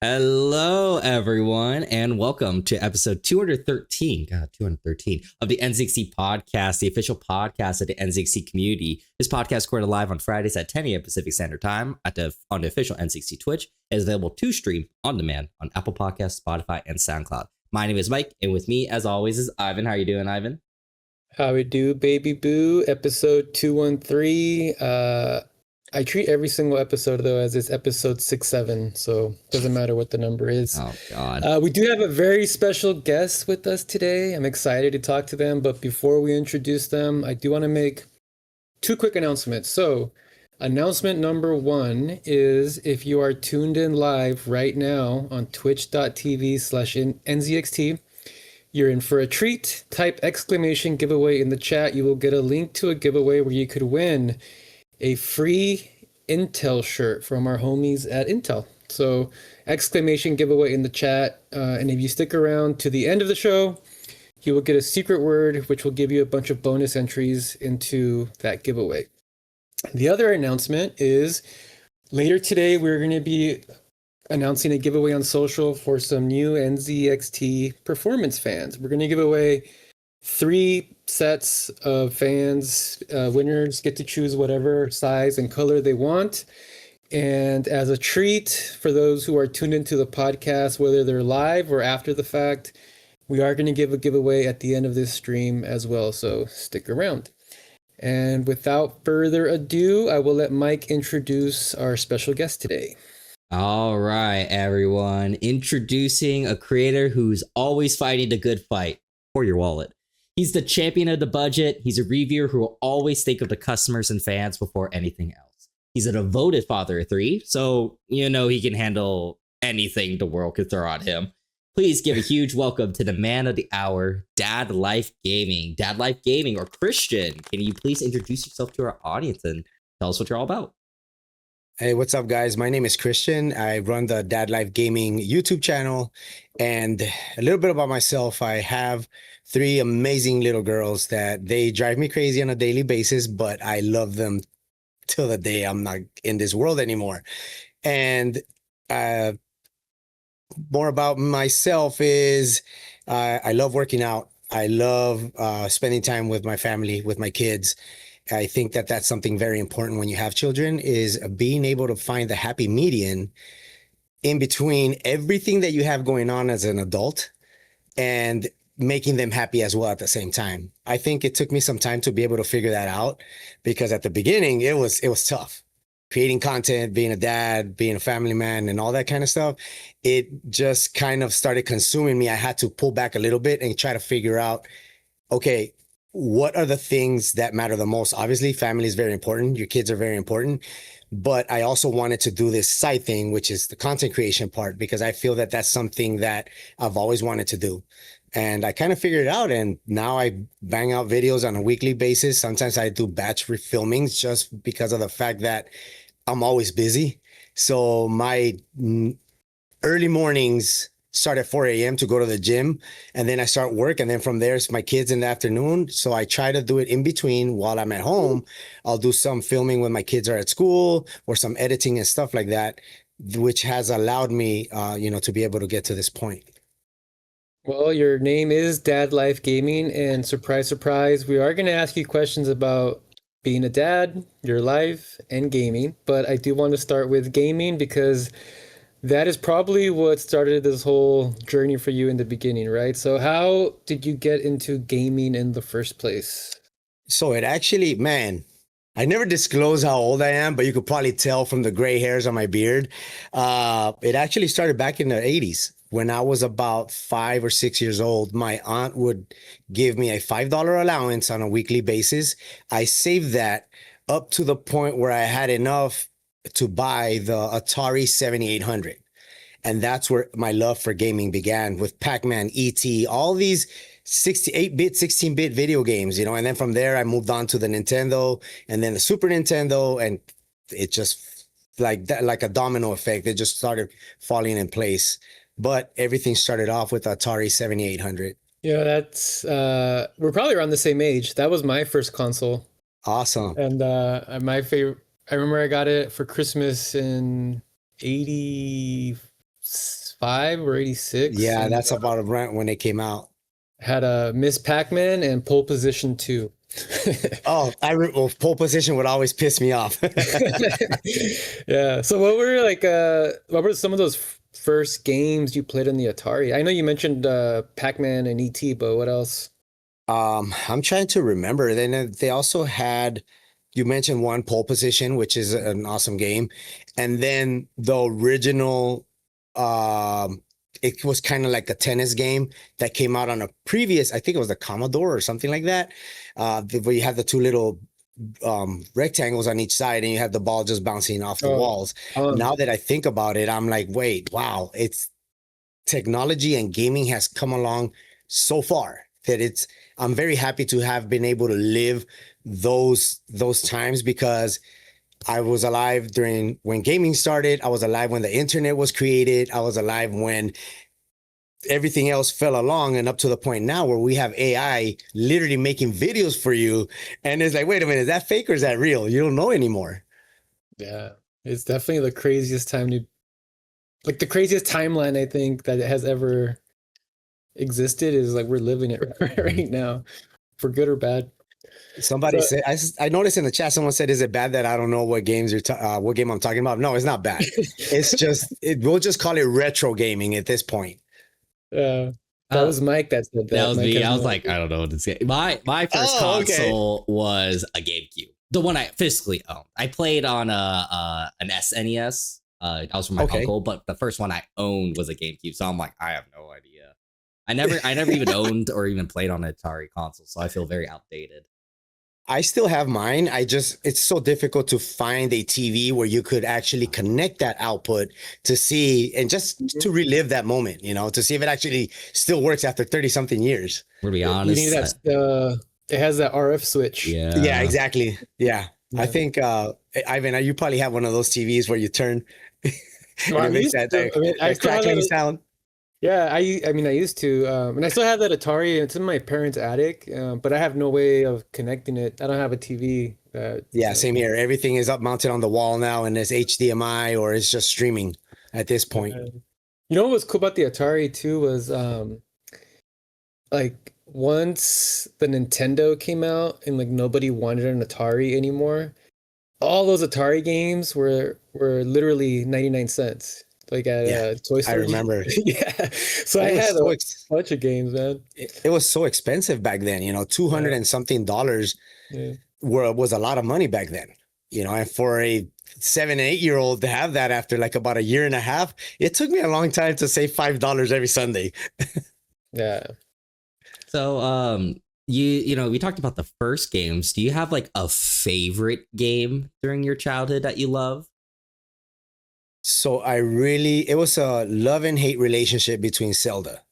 Hello, everyone, and welcome to episode 213. God, 213 of the NZXT podcast, the official podcast of the NZXT community. This podcast recorded live on Fridays at 10 a.m. Pacific Standard Time on the official NZXT Twitch. It is available to stream on demand on Apple Podcasts, Spotify, and SoundCloud. My name is Mike, and with me, as always, is Ivan. How are you doing, Ivan? How we do, baby boo? Episode 213. I treat every single episode though as it's episode 67, so doesn't matter what the number is. Oh God. We do have a very special guest with us today. I'm excited to talk to them, but before we introduce them, I do want to make two quick announcements. So, announcement number one is if you are tuned in live right now on twitch.tv/NZXT, you're in for a treat. Type exclamation giveaway in the chat. You will get a link to a giveaway where you could win a free Intel shirt from our homies at Intel. So exclamation giveaway in the chat. And if you stick around to the end of the show, you will get a secret word, which will give you a bunch of bonus entries into that giveaway. The other announcement is later today, we're going to be announcing a giveaway on social for some new NZXT performance fans. We're going to give away 3 sets of fans. Winners get to choose whatever size and color they want. And as a treat for those who are tuned into the podcast, whether they're live or after the fact, we are going to give a giveaway at the end of this stream as well. So stick around. And without further ado, I will let Mike introduce our special guest today. All right, everyone. Introducing a creator who's always fighting the good fight for your wallet. He's the champion of the budget. He's a reviewer who will always think of the customers and fans before anything else. He's a devoted father of 3, so you know he can handle anything the world could throw at him. Please give a huge welcome to the man of the hour, Dad Life Gaming. Dad Life Gaming, or Christian. Can you please introduce yourself to our audience and tell us what you're all about? Hey, what's up, guys? My name is Christian. I run the Dad Life Gaming YouTube channel. And a little bit about myself, I have 3 amazing little girls that they drive me crazy on a daily basis, but I love them till the day I'm not in this world anymore. And more about myself is I love working out. I love spending time with my family, with my kids. I think that that's something very important when you have children, is being able to find the happy median in between everything that you have going on as an adult and making them happy as well at the same time. I think it took me some time to be able to figure that out, because at the beginning it was tough. Creating content, being a dad, being a family man, and all that kind of stuff, it just kind of started consuming me. I had to pull back a little bit and try to figure out, okay, what are the things that matter the most? Obviously, family is very important. Your kids are very important. But I also wanted to do this side thing, which is the content creation part, because I feel that that's something that I've always wanted to do. And I kind of figured it out. And now I bang out videos on a weekly basis. Sometimes I do batch refilmings just because of the fact that I'm always busy. So my early mornings start at 4 a.m. to go to the gym, and then I start work, and then from there it's my kids in the afternoon. So I try to do it in between while I'm at home. I'll do some filming when my kids are at school, or some editing and stuff like that, which has allowed me to be able to get to this point. Well, your name is Dad Life Gaming, and surprise, surprise, we are going to ask you questions about being a dad, your life, and gaming. But I do want to start with gaming, because that is probably what started this whole journey for you in the beginning, right? So how did you get into gaming in the first place? So it actually, man, I never disclose how old I am, but you could probably tell from the gray hairs on my beard. It actually started back in the 80s. When I was about 5 or 6 years old, my aunt would give me a $5 allowance on a weekly basis. I saved that up to the point where I had enough to buy the Atari 7800. And that's where my love for gaming began, with Pac-Man, E.T., all these 68-bit, 16-bit video games, and then from there I moved on to the Nintendo, and then the Super Nintendo, and it just like that, like a domino effect. It just started falling in place. But everything started off with Atari 7800. Yeah, that's we're probably around the same age. That was my first console. Awesome. And my favorite, I remember I got it for Christmas in 86 85 or 86. Yeah, and, that's about around when they came out. had a Miss Pac-Man and Pole Position 2. Oh, well, pole position would always piss me off. Yeah. So what were some of those first games you played on the Atari? I know you mentioned Pac-Man and ET, but what else? I'm trying to remember. Then they also had, you mentioned one, pole position, which is an awesome game. And then the original, it was kind of like a tennis game that came out on a previous, I think it was the Commodore or something like that, where you have the two little rectangles on each side and you have the ball just bouncing off the walls. Now that I think about it, I'm like, wait, wow, it's technology and gaming has come along so far that I'm very happy to have been able to live those times, because I was alive when gaming started. I was alive when the internet was created. I was alive when everything else fell along, and up to the point now where we have AI literally making videos for you. And it's like, wait a minute, is that fake or is that real? You don't know anymore. Yeah, it's definitely the craziest the craziest timeline I think that has ever existed is like we're living it right now, for good or bad. Somebody said, I noticed in the chat, someone said, is it bad that I don't know what games what game I'm talking about? No, it's not bad. It's just, we'll just call it retro gaming at this point. That was Mike that said that. That was Mike me. I was like, I don't know what to say. My first console was a GameCube, the one I physically owned. I played on an SNES. That was from my uncle, but the first one I owned was a GameCube. So I'm like, I have no idea. I never even owned or even played on an Atari console, so I feel very outdated. I still have mine. It's so difficult to find a TV where you could actually connect that output to see, and just to relive that moment, to see if it actually still works after 30 something years. To be honest, you need it has that RF switch. Yeah, exactly. Yeah. I think, Ivan, you probably have one of those TVs where you turn, and it makes that crackling sound. Yeah, I used to, and I still have that Atari. It's in my parents' attic, but I have no way of connecting it. I don't have a TV. Same here. Everything is up mounted on the wall now, and it's HDMI or it's just streaming at this point. You know what was cool about the Atari too was, like once the Nintendo came out and like nobody wanted an Atari anymore, all those Atari games were literally 99 cents. Like at Toy Story. I remember. Yeah. So I had a bunch of games, man. It was so expensive back then, $200 and something was a lot of money back then, and for a 7, 8-year-old to have that after like about a year and a half, it took me a long time to save $5 every Sunday. Yeah. So, we talked about the first games. Do you have like a favorite game during your childhood that you love? So it was a love and hate relationship between Zelda,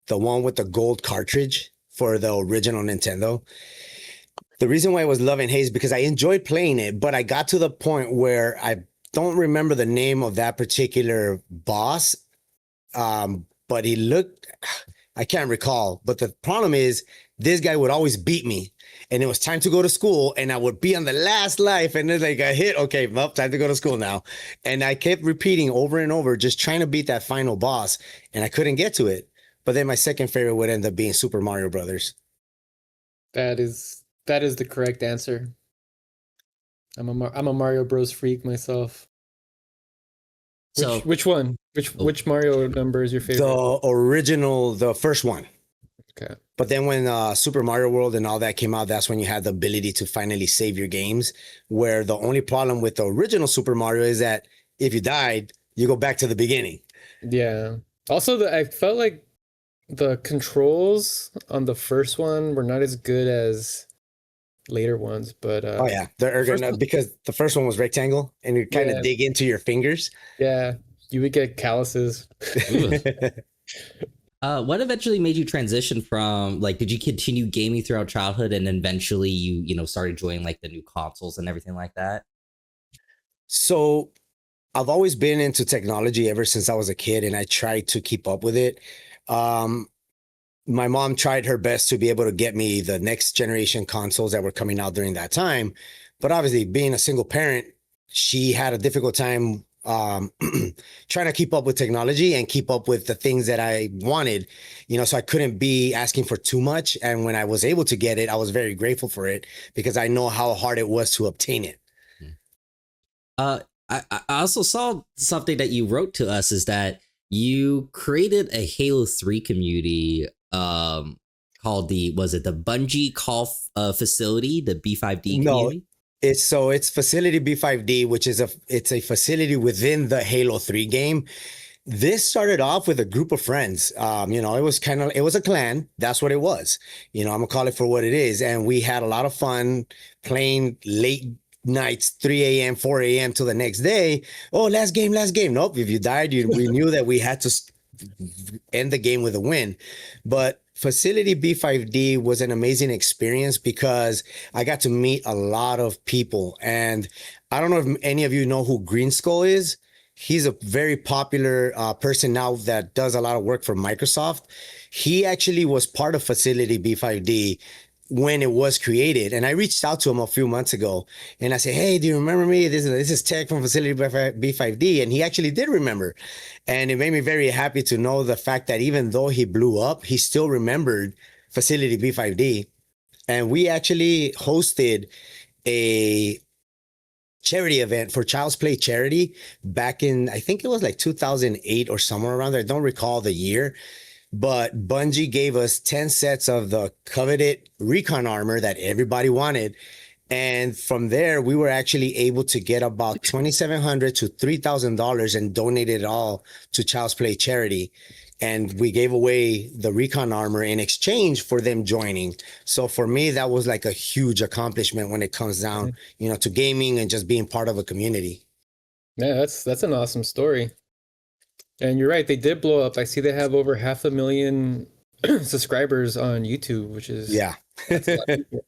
the one with the gold cartridge for the original Nintendo. The reason why it was love and hate is because I enjoyed playing it, but I got to the point where I don't remember the name of that particular boss. But I can't recall. But the problem is this guy would always beat me. And it was time to go to school, and I would be on the last life, and then like I hit, okay, well, time to go to school now. And I kept repeating over and over, just trying to beat that final boss, and I couldn't get to it. But then my second favorite would end up being Super Mario Brothers. That is the correct answer. I'm a Mario Bros freak myself. Which one? Which Mario number is your favorite? The original, the first one. Okay. But then when Super Mario World and all that came out, that's when you had the ability to finally save your games, where the only problem with the original Super Mario is that if you died, you go back to the beginning. Yeah. Also, I felt like the controls on the first one were not as good as later ones, but they're because the first one was rectangle and you kind of dig into your fingers. Yeah, you would get calluses. What eventually made you transition from, like, did you continue gaming throughout childhood and eventually you started enjoying like the new consoles and everything like that? So I've always been into technology ever since I was a kid, and I tried to keep up with it. My mom tried her best to be able to get me the next generation consoles that were coming out during that time. But obviously, being a single parent, she had a difficult time trying to keep up with technology and keep up with the things that I wanted, so I couldn't be asking for too much. And when I was able to get it, I was very grateful for it because I know how hard it was to obtain it. Uh, I also saw something that you wrote to us is that you created a Halo 3 community called the Bungie Call facility, the B5D community? It's facility B5D, which is it's a facility within the Halo 3 game. This started off with a group of friends. It was a clan. That's what it was. I'm gonna call it for what it is. And we had a lot of fun playing late nights, 3 a.m., 4 a.m. till the next day. Oh, last game. Nope. If you died, we knew that we had to end the game with a win. But Facility B5D was an amazing experience because I got to meet a lot of people. And I don't know if any of you know who Green Skull is. He's a very popular person now that does a lot of work for Microsoft. He actually was part of Facility B5D when it was created. And I reached out to him a few months ago and I said, hey, do you remember me? This is Tech from Facility B5D. And he actually did remember. And it made me very happy to know the fact that even though he blew up, he still remembered Facility B5D. And we actually hosted a charity event for Child's Play charity back in, I think it was like 2008 or somewhere around there. I don't recall the year. But Bungie gave us 10 sets of the coveted recon armor that everybody wanted. And from there, we were actually able to get about $2,700 to $3,000 and donated it all to Child's Play charity. And we gave away the recon armor in exchange for them joining. So for me, that was like a huge accomplishment when it comes down, to gaming and just being part of a community. Yeah, that's an awesome story. And you're right, they did blow up. I see they have over 500,000 subscribers on YouTube, which is that's a lot of people.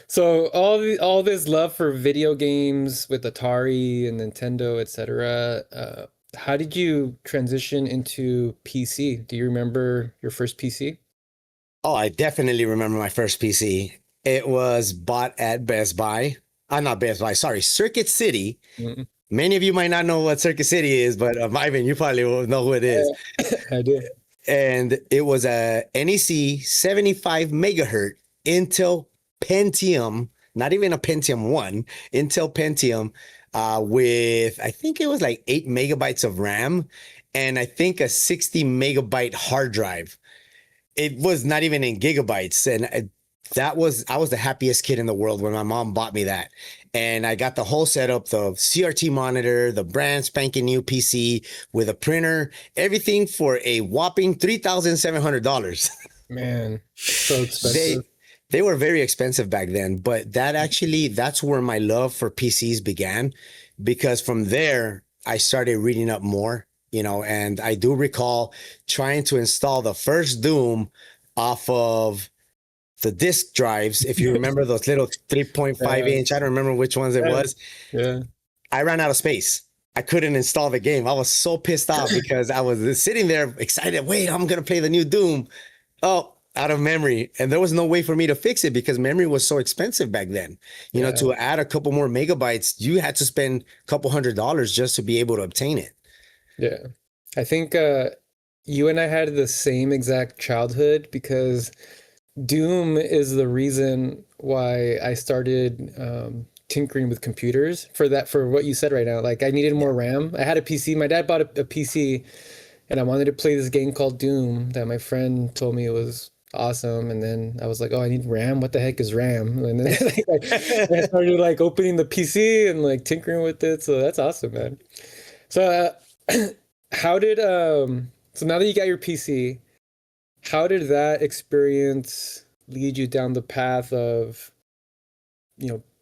So all this love for video games with Atari and Nintendo, etc. How did you transition into PC? Do you remember your first PC? Oh, I definitely remember my first PC. It was bought at Best Buy. Not Best Buy, sorry, Circuit City. Mm-hmm. Many of you might not know what Circuit City is, but Ivan, you probably will know who it is. I do. And it was a NEC 75 megahertz Intel Pentium, not even a Pentium 1, Intel Pentium with, I think it was like 8 megabytes of RAM and I think a 60 megabyte hard drive. It was not even in gigabytes. And I was the happiest kid in the world when my mom bought me that. And I got the whole setup, the CRT monitor, the brand spanking new PC with a printer, everything for a whopping $3,700. Man, so expensive. They were very expensive back then, but that's where my love for PCs began, because from there I started reading up more, and I do recall trying to install the first Doom off of the disk drives. If you remember those little 3.5 inch, I don't remember which ones it was. Yeah. I ran out of space. I couldn't install the game. I was so pissed off because I was sitting there excited. Wait, I'm going to play the new Doom. Oh, out of memory. And there was no way for me to fix it because memory was so expensive back then. To add a couple more megabytes, you had to spend a couple $100 just to be able to obtain it. Yeah. I think you and I had the same exact childhood because Doom is the reason why I started tinkering with computers for what you said right now. Like I needed more RAM. I had a PC. My dad bought a PC and I wanted to play this game called Doom that my friend told me it was awesome. And then I was like, oh, I need RAM. What the heck is RAM? And then I started like opening the PC and like tinkering with it. So that's awesome, man. So how did, so now that you got your PC, how did that experience lead you down the path of,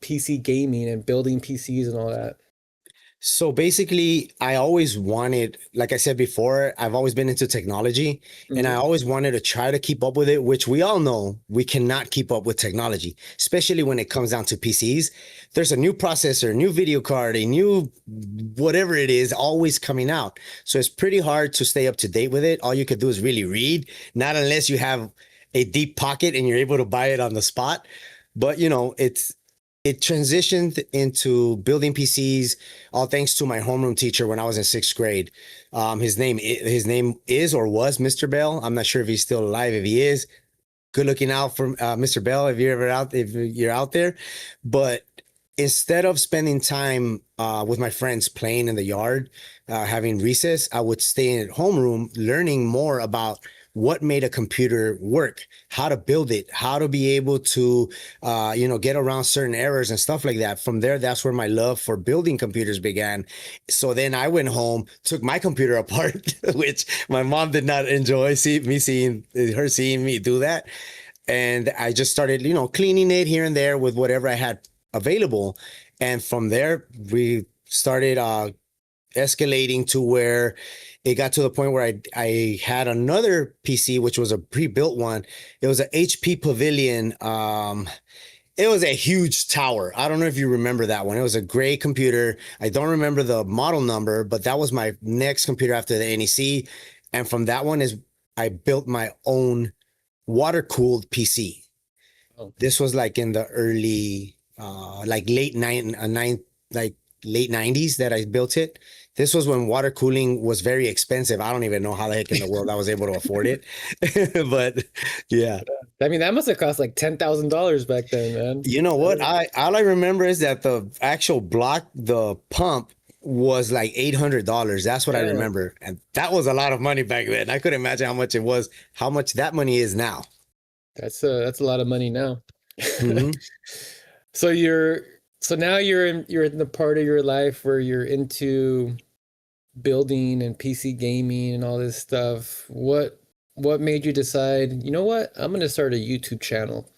PC gaming and building PCs and all that? So basically, I always wanted, like I said before, I've always been into technology and I always wanted to try to keep up with it, which we all know we cannot keep up with technology, especially when it comes down to PCs. There's a new processor, new video card, a new whatever it is always coming out. So it's pretty hard to stay up to date with it. All you could do is really read, not unless you have a deep pocket and you're able to buy it on the spot. But, it transitioned into building PCs, all thanks to my homeroom teacher when I was in 6th grade. His name is or was Mr. Bell. I'm not sure if he's still alive. If he is, good looking out for Mr. Bell if you're out there. But instead of spending time with my friends playing in the yard, having recess, I would stay in homeroom learning more about what made a computer work, how to build it, how to be able to, get around certain errors and stuff like that. From there, that's where my love for building computers began. So then I went home, took my computer apart, which my mom did not enjoy seeing me do that. And I just started, cleaning it here and there with whatever I had available. And from there, we started escalating to where it got to the point where I had another PC, which was a pre-built one. It was an HP Pavilion. It was a huge tower. I don't know if you remember that one. It was a gray computer. I don't remember the model number, but that was my next computer after the NEC. And from that one I built my own water-cooled PC. Oh. This was like in the early, late 90s that I built it. This was when water cooling was very expensive. I don't even know how the heck in the world I was able to afford it. But yeah. I mean, that must have cost like $10,000 back then, man. You know what? All I remember is that the actual the pump was like $800. That's what I remember. And that was a lot of money back then. I couldn't imagine how much that money is now. That's a lot of money now. Mm-hmm. So now you're in the part of your life where you're into building and PC gaming and all this stuff. What made you decide, you know what, I'm going to start a YouTube channel?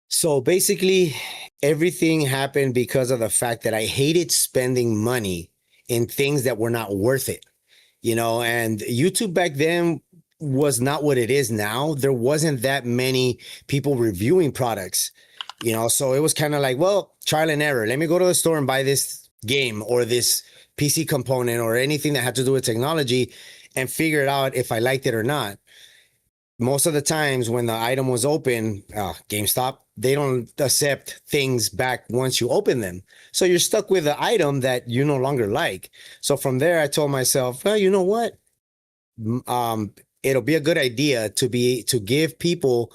So basically, everything happened because of the fact that I hated spending money in things that were not worth it, and YouTube back then was not what it is now. There wasn't that many people reviewing products, so it was kind of like, well, trial and error. Let me go to the store and buy this game or this PC component or anything that had to do with technology and figure it out if I liked it or not. Most of the times when the item was open, GameStop, they don't accept things back once you open them. So you're stuck with the item that you no longer like. So from there, I told myself, well, you know what? It'll be a good idea to give people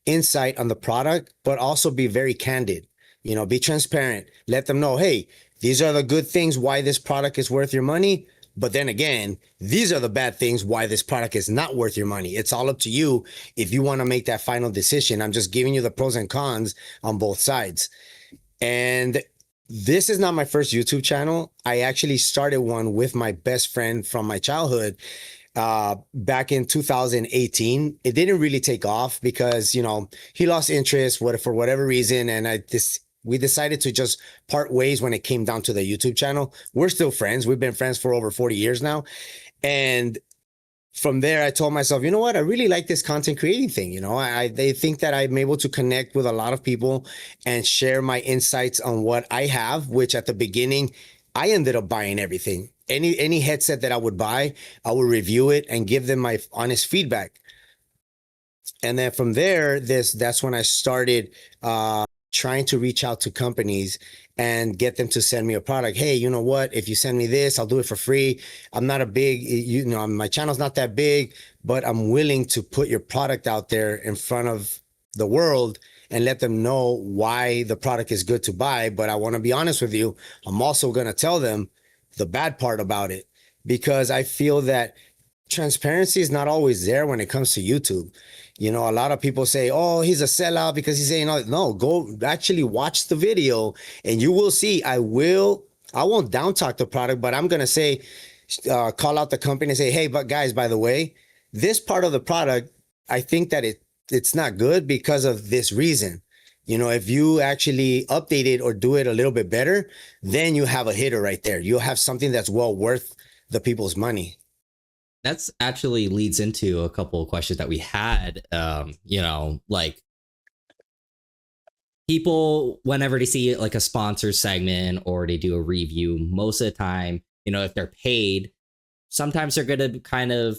insight on the product, but also be very candid, be transparent, let them know, hey, these are the good things why this product is worth your money. But then again, these are the bad things why this product is not worth your money. It's all up to you if you want to make that final decision. I'm just giving you the pros and cons on both sides. And this is not my first YouTube channel. I actually started one with my best friend from my childhood back in 2018. It didn't really take off because, he lost interest for whatever reason. And we decided to just part ways when it came down to the YouTube channel. We're still friends. We've been friends for over 40 years now. And from there, I told myself, you know what? I really like this content creating thing. They think that I'm able to connect with a lot of people and share my insights on what I have, which at the beginning, I ended up buying everything. Any headset that I would buy, I would review it and give them my honest feedback. And then from there, that's when I started trying to reach out to companies and get them to send me a product. Hey, you know what? If you send me this, I'll do it for free. I'm not a big, my channel's not that big, but I'm willing to put your product out there in front of the world and let them know why the product is good to buy. But I want to be honest with you. I'm also going to tell them the bad part about it, because I feel that transparency is not always there when it comes to YouTube. A lot of people say, oh, he's a sellout because he's saying, no, go actually watch the video and you will see. I won't down talk the product, but I'm going to say, call out the company and say, hey, but guys, by the way, this part of the product, I think that it's not good because of this reason. If you actually update it or do it a little bit better, then you have a hitter right there. You'll have something that's well worth the people's money. That's actually leads into a couple of questions that we had. Like people, whenever they see like a sponsor segment or they do a review, most of the time, if they're paid, sometimes they're going to kind of,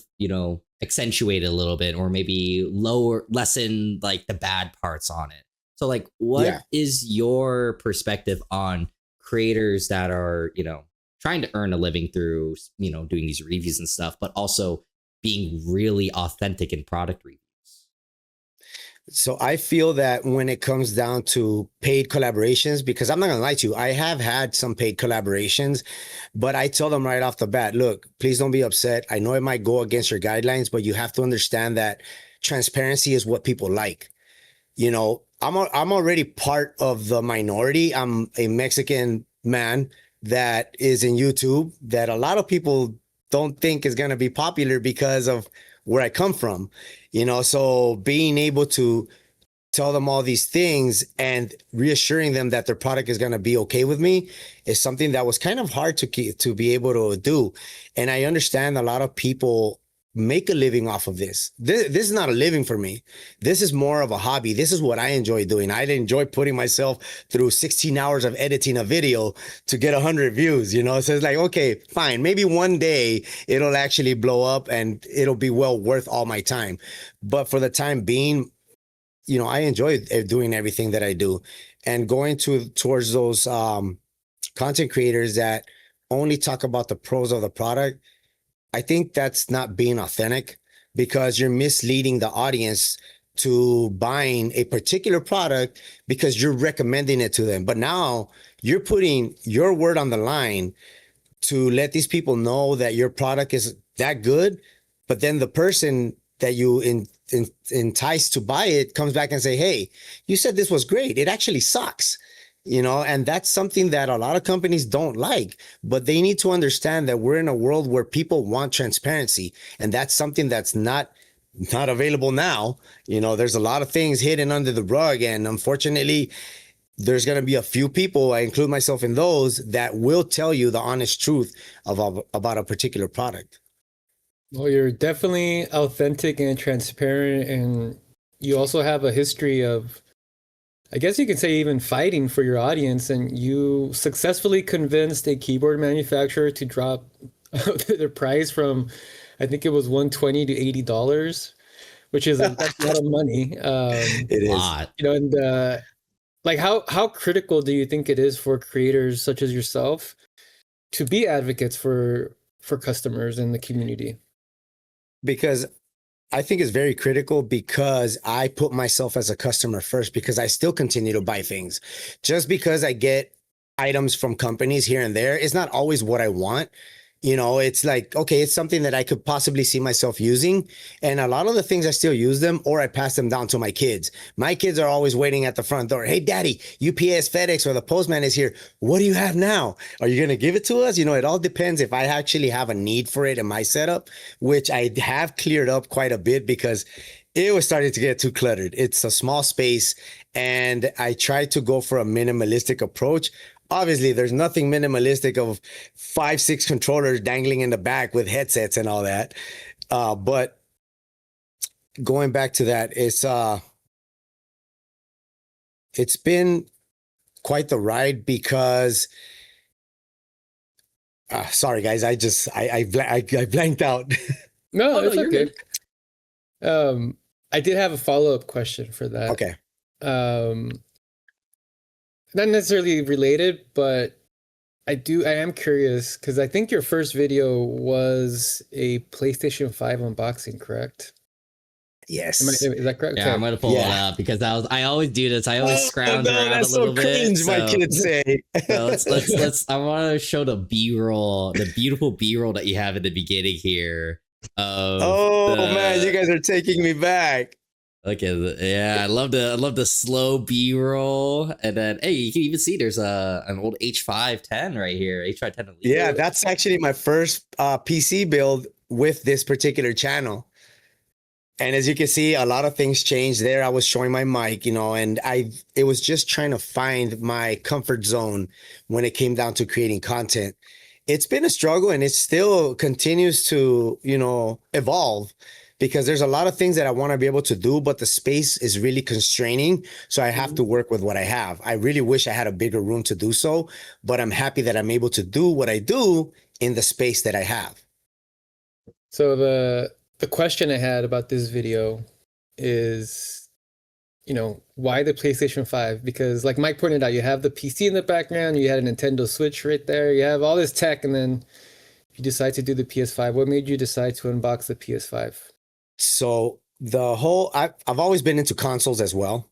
accentuate it a little bit or maybe lessen like the bad parts on it. So like, Yeah. what is your perspective on creators that are, trying to earn a living through, doing these reviews and stuff, but also being really authentic in product reviews? So I feel that when it comes down to paid collaborations, because I'm not gonna lie to you, I have had some paid collaborations, but I tell them right off the bat, look, please don't be upset. I know it might go against your guidelines, but you have to understand that transparency is what people like. I'm already part of the minority. I'm a Mexican man that is in YouTube that a lot of people don't think is going to be popular because of where I come from. So being able to tell them all these things and reassuring them that their product is going to be okay with me is something that was kind of hard to be able to do. And I understand a lot of people make a living off of this. This is not a living for me. This is more of a hobby. This is what I enjoy doing. I enjoy putting myself through 16 hours of editing a video to get 100 views, So it's like, okay, fine. Maybe one day it'll actually blow up and it'll be well worth all my time. But for the time being, I enjoy doing everything that I do, and going towards those content creators that only talk about the pros of the product. I think that's not being authentic, because you're misleading the audience to buying a particular product because you're recommending it to them. But now you're putting your word on the line to let these people know that your product is that good. But then the person that you entice to buy it comes back and say, hey, you said this was great. It actually sucks. And that's something that a lot of companies don't like, but they need to understand that we're in a world where people want transparency. And that's something that's not available now. There's a lot of things hidden under the rug. And unfortunately, there's going to be a few people, I include myself in those, that will tell you the honest truth about a particular product. Well, you're definitely authentic and transparent, and you also have a history of, I guess you could say, even fighting for your audience, and you successfully convinced a keyboard manufacturer to drop their price from, I think it was $120 to $80, which is that's a lot of money. It is. And like how critical do you think it is for creators such as yourself to be advocates for customers in the community? Because I think it's very critical, because I put myself as a customer first, because I still continue to buy things. Just because I get items from companies here and there, it's not always what I want. It's like, okay, it's something that I could possibly see myself using. And a lot of the things I still use them, or I pass them down to my kids. My kids are always waiting at the front door. Hey, daddy, UPS, FedEx, or the postman is here. What do you have now? Are you going to give it to us? It all depends if I actually have a need for it in my setup, which I have cleared up quite a bit, because it was starting to get too cluttered. It's a small space, and I tried to go for a minimalistic approach. Obviously, there's nothing minimalistic of 5-6 controllers dangling in the back with headsets and all that. But going back to that, it's been quite the ride, because sorry guys, I blanked out. No, Oh, no, it's you're okay. good. I did have a follow-up question for that. Okay. Not necessarily related, but I am curious, because I think your first video was a PlayStation 5 unboxing, correct? Yes. Is that correct? Yeah, Okay. I'm gonna pull it up, because I always do this. I always scrounge around that's a little so bit. cringe, my kids say. So let's. I want to show the B-roll, the beautiful B-roll that you have in the beginning here. Man, you guys are taking me back. Look at I love the slow B-roll, and then hey, you can even see there's an old H510 right here, H510 Elite. Yeah, that's actually my first PC build with this particular channel. And as you can see, a lot of things changed there. I was showing my mic, and it was just trying to find my comfort zone when it came down to creating content. It's been a struggle, and it still continues to, evolve, because there's a lot of things that I want to be able to do, but the space is really constraining. So I have to work with what I have. I really wish I had a bigger room to do so, but I'm happy that I'm able to do what I do in the space that I have. So the question I had about this video is, why the PlayStation 5? Because like Mike pointed out, you have the PC in the background, you had a Nintendo Switch right there, you have all this tech, and then you decide to do the PS5. What made you decide to unbox the PS5? So I've always been into consoles as well.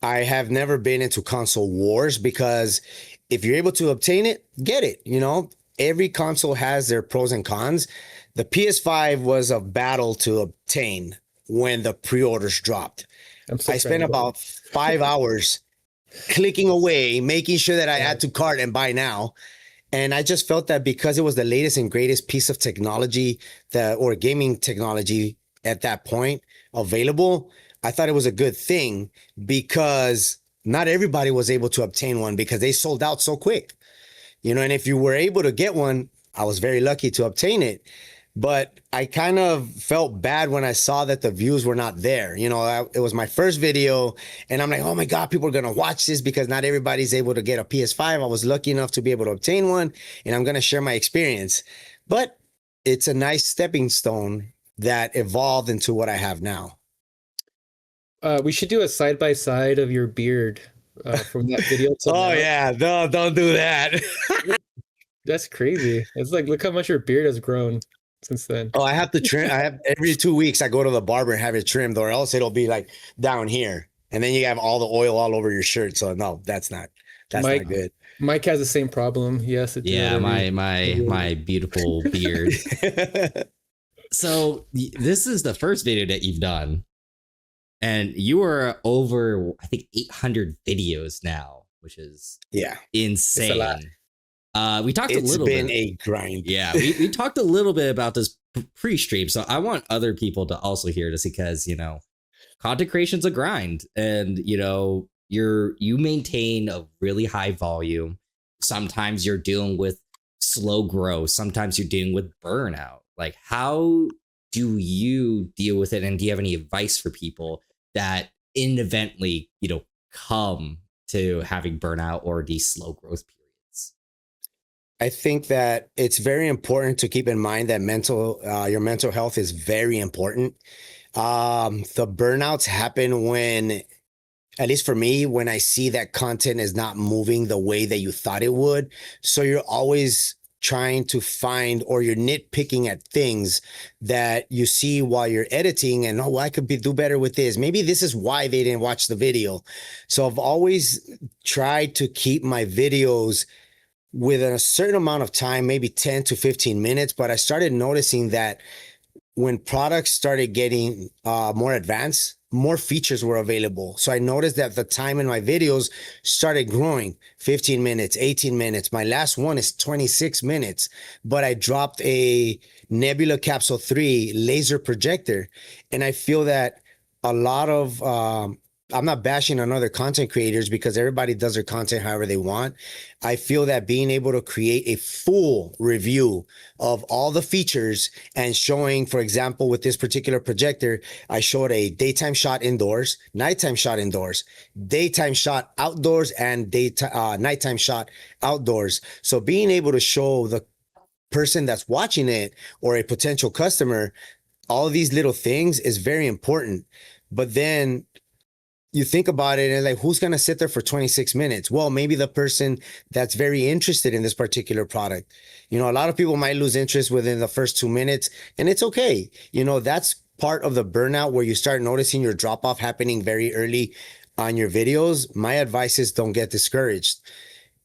I have never been into console wars because if you're able to obtain it, get it. Every console has their pros and cons. The PS5 was a battle to obtain when the pre-orders dropped. I spent about 5 hours clicking away, making sure that I had to cart and buy now. And I just felt that because it was the latest and greatest piece of technology or gaming technology at that point available, I thought it was a good thing because not everybody was able to obtain one because they sold out so quick. And if you were able to get one, I was very lucky to obtain it. But I kind of felt bad when I saw that the views were not there. It was my first video and I'm like, oh my God, people are going to watch this because not everybody's able to get a PS5. I was lucky enough to be able to obtain one and I'm going to share my experience. But it's a nice stepping stone that evolved into what I have now. We should do a side-by-side of your beard from that video. Yeah, no, don't do that. That's crazy. It's like, look how much your beard has grown since then. Oh, I have to trim. Every 2 weeks I go to the barber and have it trimmed, or else it'll be like down here, and then you have all the oil all over your shirt. So no, that's not not good. Mike has the same problem. Yes, yeah, my beautiful beard. So this is the first video that you've done, and you are over, I think, 800 videos now, which is insane. It's a lot. We talked a little bit. It's been a grind. Yeah, we talked a little bit about this pre-stream, so I want other people to also hear this because content creation's a grind, and you maintain a really high volume. Sometimes you're dealing with slow growth. Sometimes you're dealing with burnout. Like, how do you deal with it? And do you have any advice for people that inevitably come to having burnout or these slow growth periods? I think that it's very important to keep in mind that your mental health is very important. The burnouts happen when, at least for me, when I see that content is not moving the way that you thought it would. So you're always trying to find, or you're nitpicking at things that you see while you're editing and, I could do better with this. Maybe this is why they didn't watch the video. So I've always tried to keep my videos within a certain amount of time, maybe 10 to 15 minutes. But I started noticing that when products started getting more advanced, more features were available. So I noticed that the time in my videos started growing. 15 minutes, 18 minutes. My last one is 26 minutes, but I dropped a Nebula Capsule 3 laser projector. And I feel that a lot of, I'm not bashing on other content creators because everybody does their content however they want. I feel that being able to create a full review of all the features and showing, for example, with this particular projector, I showed a daytime shot indoors, nighttime shot indoors, daytime shot outdoors, and nighttime shot outdoors. So being able to show the person that's watching it or a potential customer all of these little things is very important. But then you think about it and like, who's going to sit there for 26 minutes? Well, maybe the person that's very interested in this particular product. A lot of people might lose interest within the first 2 minutes, and it's okay. That's part of the burnout where you start noticing your drop off happening very early on your videos. My advice is don't get discouraged.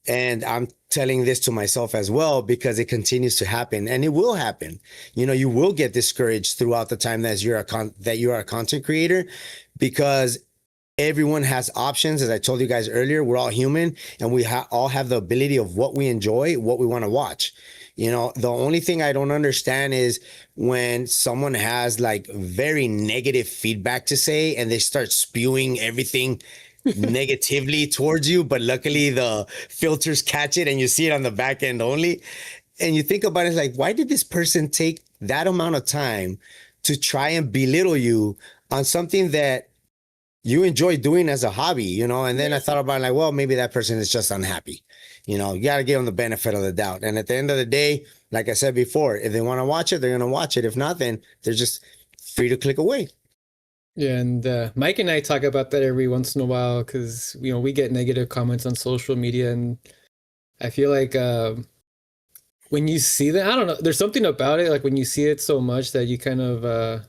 And I'm telling this to myself as well because it continues to happen, and it will happen. You will get discouraged throughout the time that you're a content creator, because everyone has options. As I told you guys earlier, we're all human, and we all have the ability of what we enjoy, what we want to watch. The only thing I don't understand is when someone has like very negative feedback to say and they start spewing everything negatively towards you, but luckily the filters catch it and you see it on the back end only. And you think about it, like, why did this person take that amount of time to try and belittle you on something that you enjoy doing as a hobby, And then I thought about it, like, well, maybe that person is just unhappy. You got to give them the benefit of the doubt. And at the end of the day, like I said before, if they want to watch it, they're going to watch it. If not, then they're just free to click away. Yeah, and Mike and I talk about that every once in a while because we get negative comments on social media, and I feel like when you see that, I don't know, there's something about it, like when you see it so much that you kind of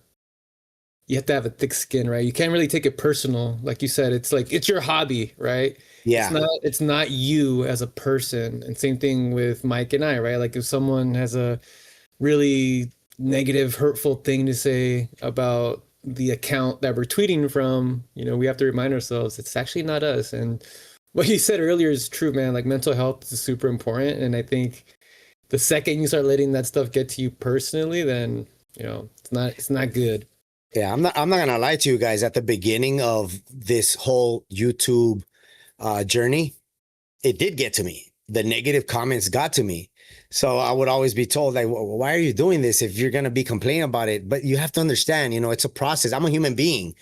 you have to have a thick skin, right? You can't really take it personal. Like you said, it's like it's your hobby, right? Yeah. It's not you as a person. And same thing with Mike and I, right? Like if someone has a really negative, hurtful thing to say about the account that we're tweeting from, we have to remind ourselves it's actually not us. And what you said earlier is true, man. Like mental health is super important. And I think the second you start letting that stuff get to you personally, then it's not good. Yeah, I'm not gonna lie to you guys. At the beginning of this whole YouTube journey, it did get to me. The negative comments got to me. So I would always be told, like, why are you doing this if you're going to be complaining about it? But you have to understand, it's a process. I'm a human being.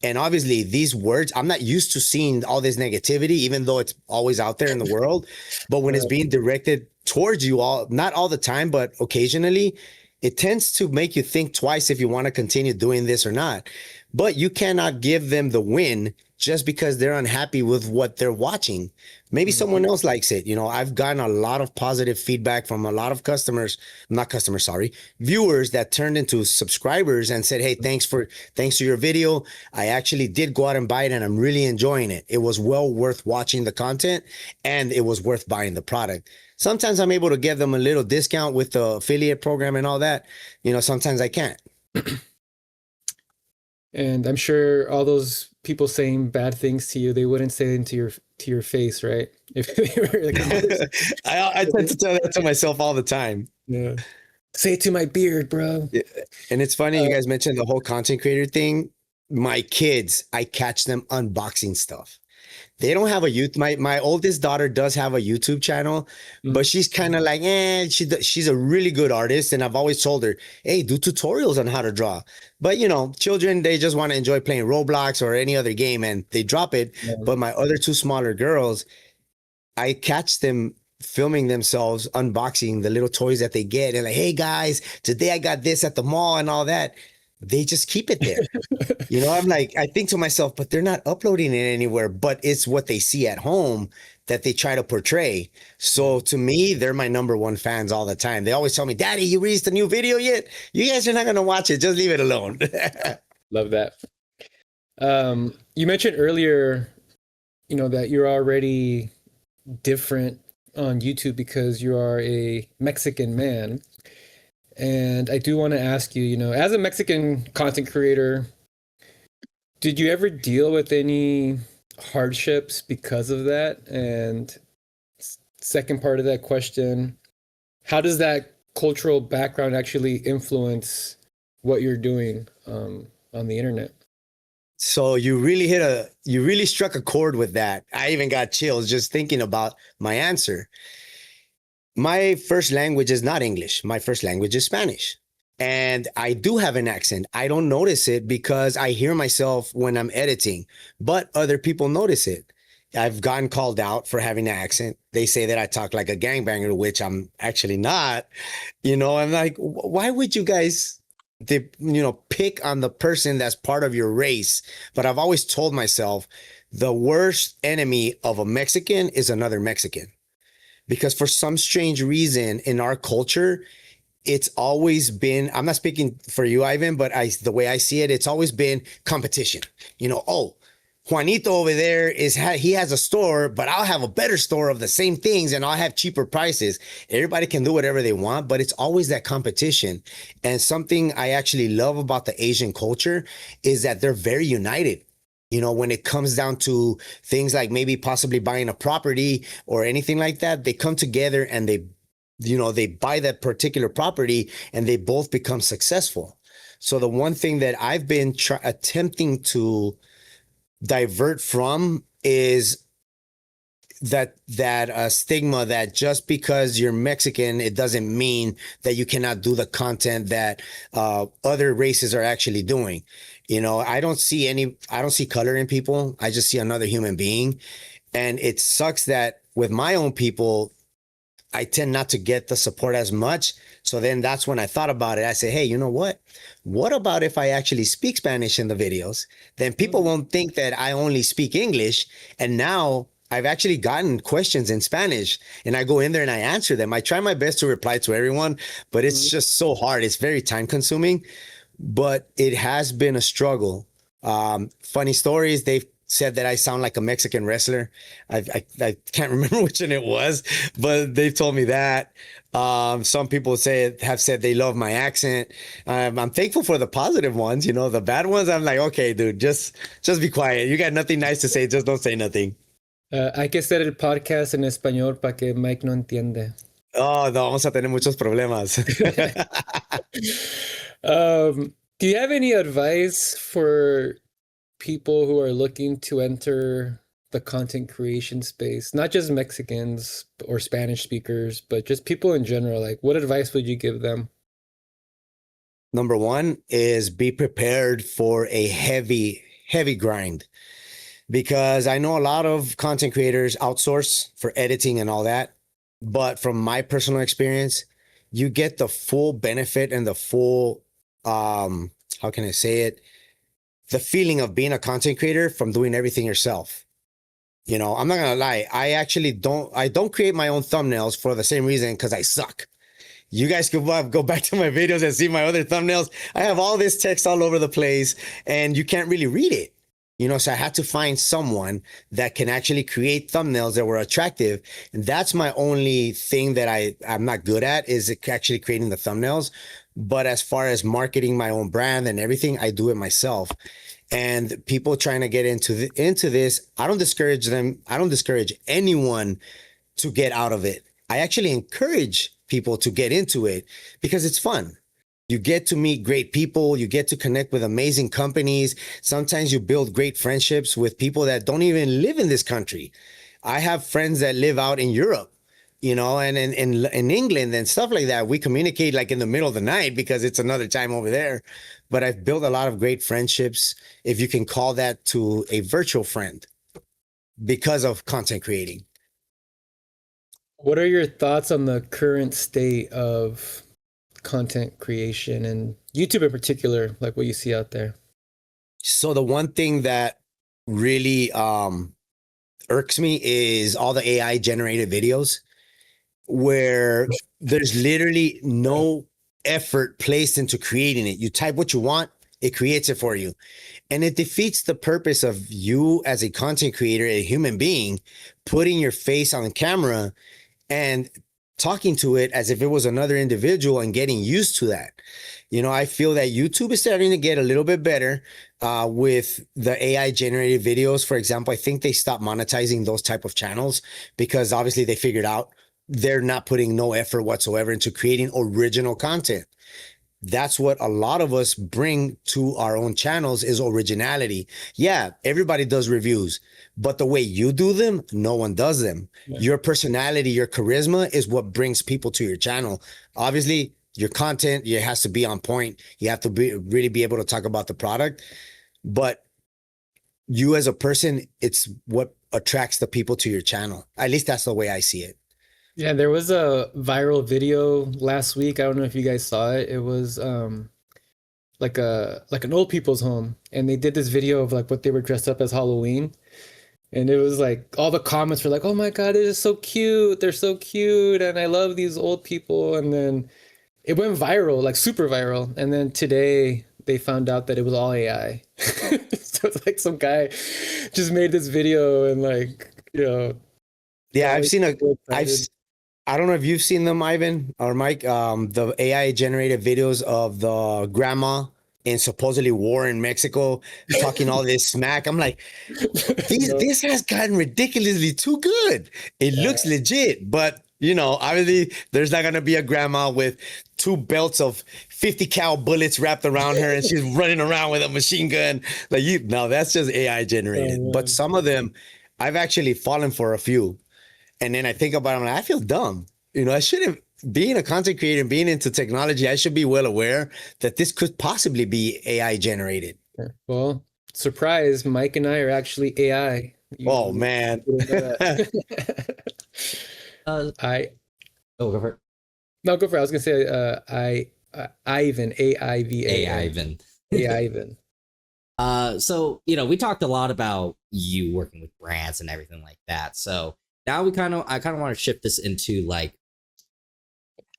And obviously, these words, I'm not used to seeing all this negativity, even though it's always out there in the world. But when it's being directed towards you all, not all the time, but occasionally, it tends to make you think twice if you want to continue doing this or not. But you cannot give them the win just because they're unhappy with what they're watching. Maybe someone else likes it. I've gotten a lot of positive feedback from a lot of viewers that turned into subscribers and said, hey, thanks to your video. I actually did go out and buy it and I'm really enjoying it. It was well worth watching the content and it was worth buying the product. Sometimes I'm able to give them a little discount with the affiliate program and all that. Sometimes I can't. And I'm sure all those people saying bad things to you, they wouldn't say it to your face, right? If they were like, I tend to tell that to myself all the time. yeah, say it to my beard, bro. Yeah. And it's funny you guys mentioned the whole content creator thing. My kids, I catch them unboxing stuff. They don't have a youth. My oldest daughter does have a YouTube channel, but she's kind of like, she's a really good artist. And I've always told her, hey, do tutorials on how to draw. But children, they just want to enjoy playing Roblox or any other game and they drop it. Yeah. But my other two smaller girls, I catch them filming themselves unboxing the little toys that they get. And like, hey guys, today I got this at the mall and all that. They just keep it there. I'm like, I think to myself, but they're not uploading it anywhere, but it's what they see at home that they try to portray. So to me, they're my number one fans all the time. They always tell me, Daddy, you released a new video yet? You guys are not going to watch it. Just leave it alone. Love that. You mentioned earlier, that you're already different on YouTube because you are a Mexican man. And I do want to ask you, as a Mexican content creator, did you ever deal with any hardships because of that? And second part of that question, how does that cultural background actually influence what you're doing on the internet? So you really struck a chord with that. I even got chills just thinking about my answer. My first language is not English. My first language is Spanish. And I do have an accent. I don't notice it because I hear myself when I'm editing, but other people notice it. I've gotten called out for having an accent. They say that I talk like a gangbanger, which I'm actually not. I'm like, why would you guys, pick on the person that's part of your race? But I've always told myself the worst enemy of a Mexican is another Mexican. Because for some strange reason in our culture, it's always been, I'm not speaking for you, Ivan, but the way I see it, it's always been competition. Juanito over there he has a store, but I'll have a better store of the same things and I'll have cheaper prices. Everybody can do whatever they want, but it's always that competition. And something I actually love about the Asian culture is that they're very united. When it comes down to things like maybe possibly buying a property or anything like that, they come together and they buy that particular property and they both become successful. So the one thing that I've been attempting to divert from is that stigma that just because you're Mexican, it doesn't mean that you cannot do the content that other races are actually doing. I don't see color in people. I just see another human being. And it sucks that with my own people, I tend not to get the support as much. So then that's when I thought about it. I said, hey, you know what? What about if I actually speak Spanish in the videos? Then people won't think that I only speak English. And now I've actually gotten questions in Spanish and I go in there and I answer them. I try my best to reply to everyone, but it's just so hard. It's very time consuming, but it has been a struggle. Funny stories. They've said that I sound like a Mexican wrestler. I can't remember which one it was, but they've told me that. Some people have said they love my accent. I'm thankful for the positive ones. You know, the bad ones, I'm like, okay, dude, just be quiet. You got nothing nice to say. Just don't say nothing. Hay que hacer el podcast en español para que Mike no entiende. Oh, no, vamos a tener muchos problemas. Do you have any advice for people who are looking to enter the content creation space, not just Mexicans or Spanish speakers, but just people in general? Like, what advice would you give them? Number one is be prepared for a heavy grind, because I know a lot of content creators outsource for editing and all that. But from my personal experience, you get the full benefit and the full, how can I say it? The feeling of being a content creator from doing everything yourself. You know, I'm not gonna lie. I don't create my own thumbnails for the same reason, because I suck. You guys could go back to my videos and see my other thumbnails. I have all this text all over the place and you can't really read it. You know, so I had to find someone that can actually create thumbnails that were attractive. And that's my only thing that I'm not good at, is actually creating the thumbnails. But as far as marketing my own brand and everything, I do it myself. And people trying to get into this, I don't discourage them. I don't discourage anyone to get out of it. I actually encourage people to get into it because it's fun. You get to meet great people. You get to connect with amazing companies. Sometimes you build great friendships with people that don't even live in this country. I have friends that live out in Europe, you know, and in England and stuff like that. We communicate like in the middle of the night because it's another time over there. But I've built a lot of great friendships, if you can call that to a virtual friend, because of content creating. What are your thoughts on the current state of content creation and YouTube in particular, like what you see out there? So the one thing that really irks me is all the AI generated videos where there's literally no effort placed into creating it. You type what you want, it creates it for you. And it defeats the purpose of you as a content creator, a human being, putting your face on camera and talking to it as if it was another individual and getting used to that. You know, I feel that YouTube is starting to get a little bit better with the AI generated videos. For example, I think they stopped monetizing those type of channels because obviously they figured out they're not putting no effort whatsoever into creating original content. That's what a lot of us bring to our own channels, is originality. Yeah, everybody does reviews, but the way you do them, no one does them. Yeah. Your personality, your charisma is what brings people to your channel. Obviously, your content, it has to be on point. You have to really be able to talk about the product, but you as a person, it's what attracts the people to your channel. At least that's the way I see it. Yeah, there was a viral video last week. I don't know if you guys saw it. It was like an old people's home, and they did this video of like what they were dressed up as Halloween. And it was like all the comments were like, "Oh my God, it is so cute. They're so cute, and I love these old people." And then it went viral, like super viral. And then today they found out that it was all AI. So it's like some guy just made this video and like, you know. Yeah, I don't know if you've seen them, Ivan or Mike, the AI generated videos of the grandma in supposedly war in Mexico talking all this smack. I'm like, this has gotten ridiculously too good. It looks legit, but you know, obviously there's not going to be a grandma with 2 belts of 50 cal bullets wrapped around her and she's running around with a machine gun. Like, no, that's just AI generated. But some of them, I've actually fallen for a few. And then I think about it, I'm like, I feel dumb. You know, I shouldn't, being a content creator and being into technology, I should be well aware that this could possibly be AI generated. Well, surprise, Mike and I are actually AI. Oh, man. Oh, go for it. No, go for it. I was gonna say Ivan, Hey, Aivan, Ivan. Aivan. So we talked a lot about you working with brands and everything like that. So now I kind of want to shift this into like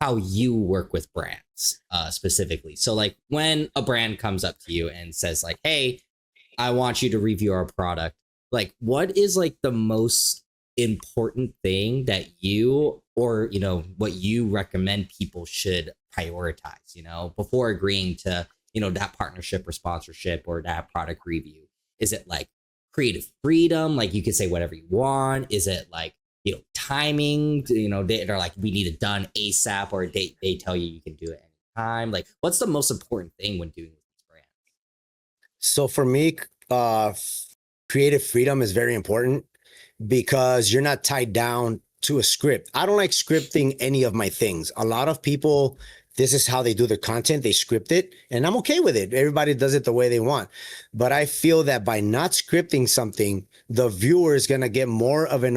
how you work with brands specifically. So like when a brand comes up to you and says like, "Hey, I want you to review our product," like what is like the most important thing that you or what you recommend people should prioritize, before agreeing to that partnership or sponsorship or that product review? Is it like creative freedom, like you can say whatever you want? Is it like timing, they're like, we need it done ASAP, or they tell you can do it anytime? Like what's the most important thing when doing this brand? So for me, creative freedom is very important because you're not tied down to a script. I don't like scripting any of my things. A lot of people, this is how they do their content. They script it, and I'm okay with it. Everybody does it the way they want. But I feel that by not scripting something, the viewer is going to get more of an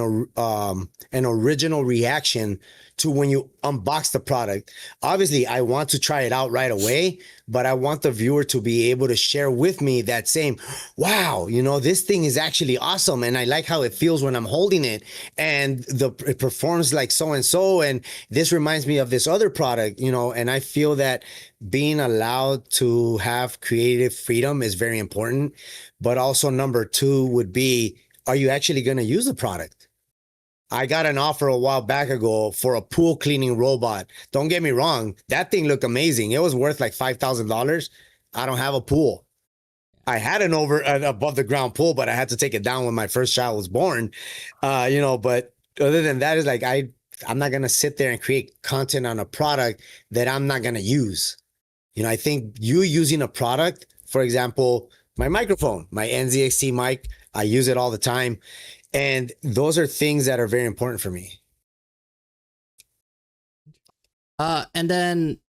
original reaction to when you unbox the product. Obviously, I want to try it out right away, but I want the viewer to be able to share with me that same, wow, this thing is actually awesome. And I like how it feels when I'm holding it, and it performs like so-and-so. And this reminds me of this other product, and I feel that being allowed to have creative freedom is very important. But also number two would be, are you actually going to use the product? I got an offer a while back ago for a pool cleaning robot. Don't get me wrong. That thing looked amazing. It was worth like $5,000. I don't have a pool. I had an above the ground pool, but I had to take it down when my first child was born. But other than that, is like, I'm not going to sit there and create content on a product that I'm not going to use. I think you using a product, for example, my microphone, my NZXT mic, I use it all the time. And those are things that are very important for me. And then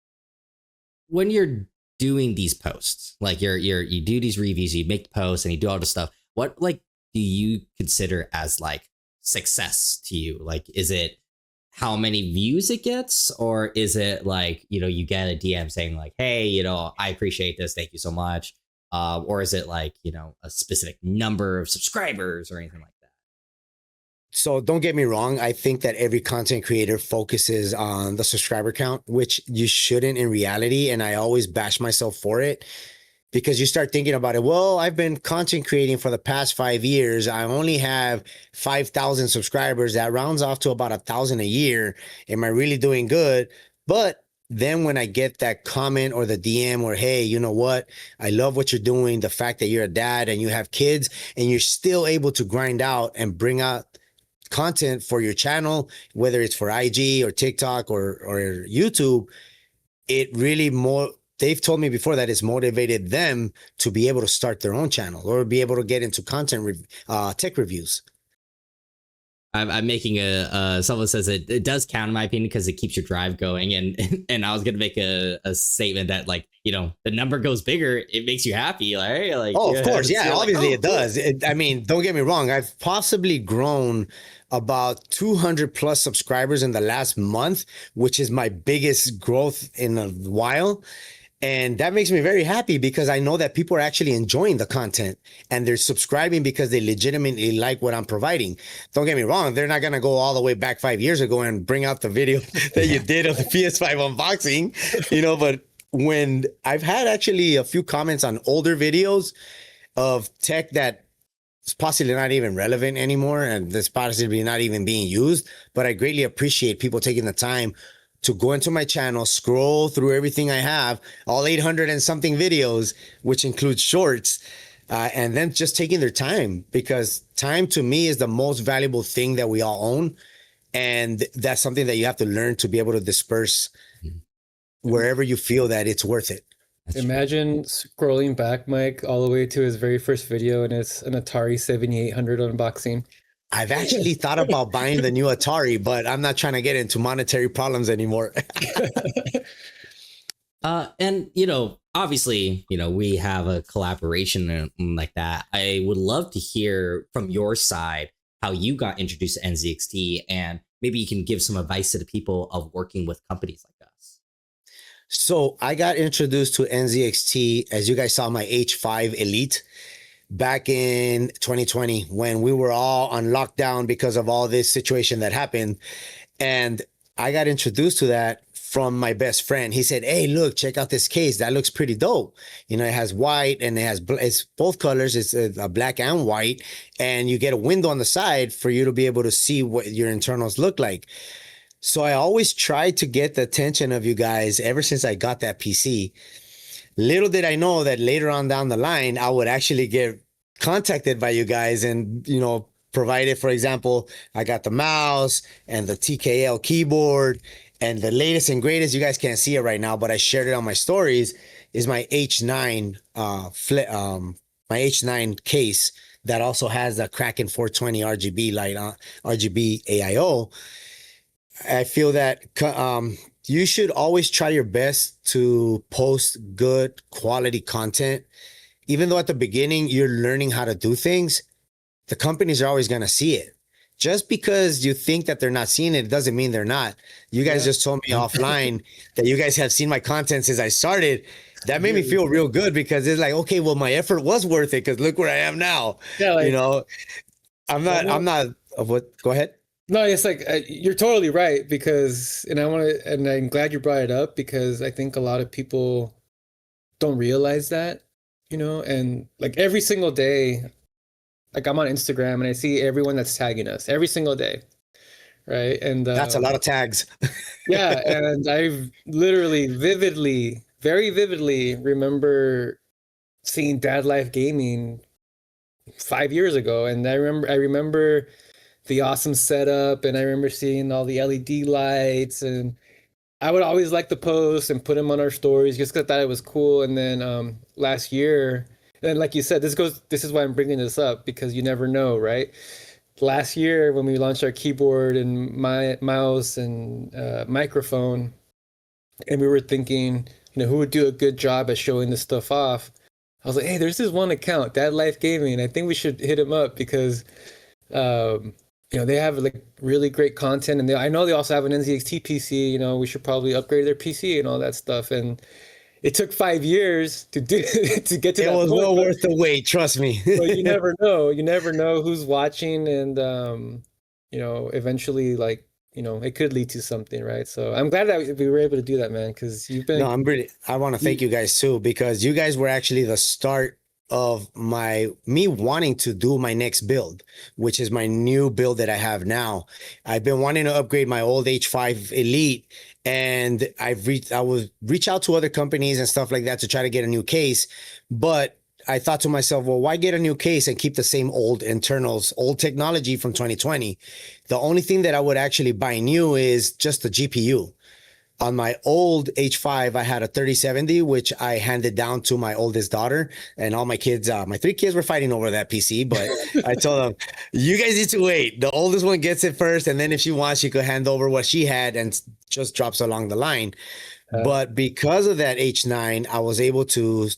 when you're doing these posts, like you do these reviews, you make the posts and you do all this stuff, what like do you consider as like success to you? Like, is it how many views it gets, or is it like, you get a DM saying like, hey, I appreciate this, thank you so much? Or is it like, a specific number of subscribers or anything like that? So don't get me wrong. I think that every content creator focuses on the subscriber count, which you shouldn't in reality. And I always bash myself for it, because you start thinking about it. Well, I've been content creating for the past 5 years. I only have 5,000 subscribers. That rounds off to about 1,000 a year. Am I really doing good? But then when I get that comment or the DM or, hey, you know what? I love what you're doing. The fact that you're a dad and you have kids and you're still able to grind out and bring out content for your channel, whether it's for IG or TikTok or YouTube, it really they've told me before that it's motivated them to be able to start their own channel or be able to get into tech reviews. I'm making someone says it does count in my opinion because it keeps your drive going, and I was gonna make a statement that like the number goes bigger, it makes you happy, like oh, of course, yeah, obviously like, oh, it does. I mean, don't get me wrong, I've possibly grown about 200 plus subscribers in the last month, which is my biggest growth in a while. And that makes me very happy because I know that people are actually enjoying the content and they're subscribing because they legitimately like what I'm providing. Don't get me wrong. They're not going to go all the way back 5 years ago and bring out the video that you did of the PS5 unboxing, but when I've had actually a few comments on older videos of tech that it's possibly not even relevant anymore and that's possibly not even being used, but I greatly appreciate people taking the time to go into my channel, scroll through everything I have, all 800 and something videos, which includes shorts, and then just taking their time, because time to me is the most valuable thing that we all own. And that's something that you have to learn to be able to disperse wherever you feel that it's worth it. Imagine scrolling back, Mike, all the way to his very first video, and it's an Atari 7800 unboxing. I've actually thought about buying the new Atari, but I'm not trying to get into monetary problems anymore. And obviously, we have a collaboration like that. I would love to hear from your side how you got introduced to NZXT and maybe you can give some advice to the people of working with companies like us. So I got introduced to NZXT, as you guys saw, my H5 Elite back in 2020 when we were all on lockdown because of all this situation that happened. And I got introduced to that from my best friend. He said, "Hey, look, check out this case. That looks pretty dope. You know, it has white and it's both colors. It's a black and white. And you get a window on the side for you to be able to see what your internals look like." So I always tried to get the attention of you guys ever since I got that PC. Little did I know that later on down the line, I would actually get contacted by you guys and, you know, provided, for example, I got the mouse and the TKL keyboard and the latest and greatest. You guys can't see it right now, but I shared it on my stories, is my H9, my H9 case that also has the Kraken 420 RGB light on RGB AIO. I feel that you should always try your best to post good quality content. Even though at the beginning you're learning how to do things, the companies are always going to see it. Just because you think that they're not seeing it doesn't mean they're not. You guys just told me offline that you guys have seen my content since I started. That made me feel real good because it's like, okay, well, my effort was worth it because look where I am now. Yeah, like, you know, I'm not. What? Go ahead. No, it's like you're totally right because, and I'm glad you brought it up because I think a lot of people don't realize that, you know, and like every single day, like I'm on Instagram and I see everyone that's tagging us every single day, right? And that's a lot of tags. Yeah, and I've literally very vividly remember seeing Dad Life Gaming 5 years ago, and I remember the awesome setup, and I remember seeing all the LED lights, and I would always like to post and put them on our stories just because I thought it was cool. And then last year, and like you said, this is why I'm bringing this up because you never know, right? Last year when we launched our keyboard and my mouse and microphone, and we were thinking, you know, who would do a good job at showing this stuff off? I was like, hey, there's this one account, Dad Life Gaming. I think we should hit him up because you know, they have like really great content, and I know they also have an NZXT PC. You know, we should probably upgrade their PC and all that stuff. And it took 5 years to get to that. It was well worth the wait, trust me. But you never know. You never know who's watching, and you know, eventually, like, you know, it could lead to something, right? So I'm glad that we were able to do that, man. Because you've been. No, I want to thank you guys too because you guys were actually the start of me wanting to do my next build, which is my new build that I have now. I've been wanting to upgrade my old H5 Elite, and I would reach out to other companies and stuff like that to try to get a new case. But I thought to myself, well, why get a new case and keep the same old internals, old technology from 2020? The only thing that I would actually buy new is just the GPU. On my old H5, I had a 3070, which I handed down to my oldest daughter, and all my kids, my 3 kids were fighting over that PC, but I told them, you guys need to wait. The oldest one gets it first, and then if she wants, she could hand over what she had and just drops along the line. But because of that H9, I was able to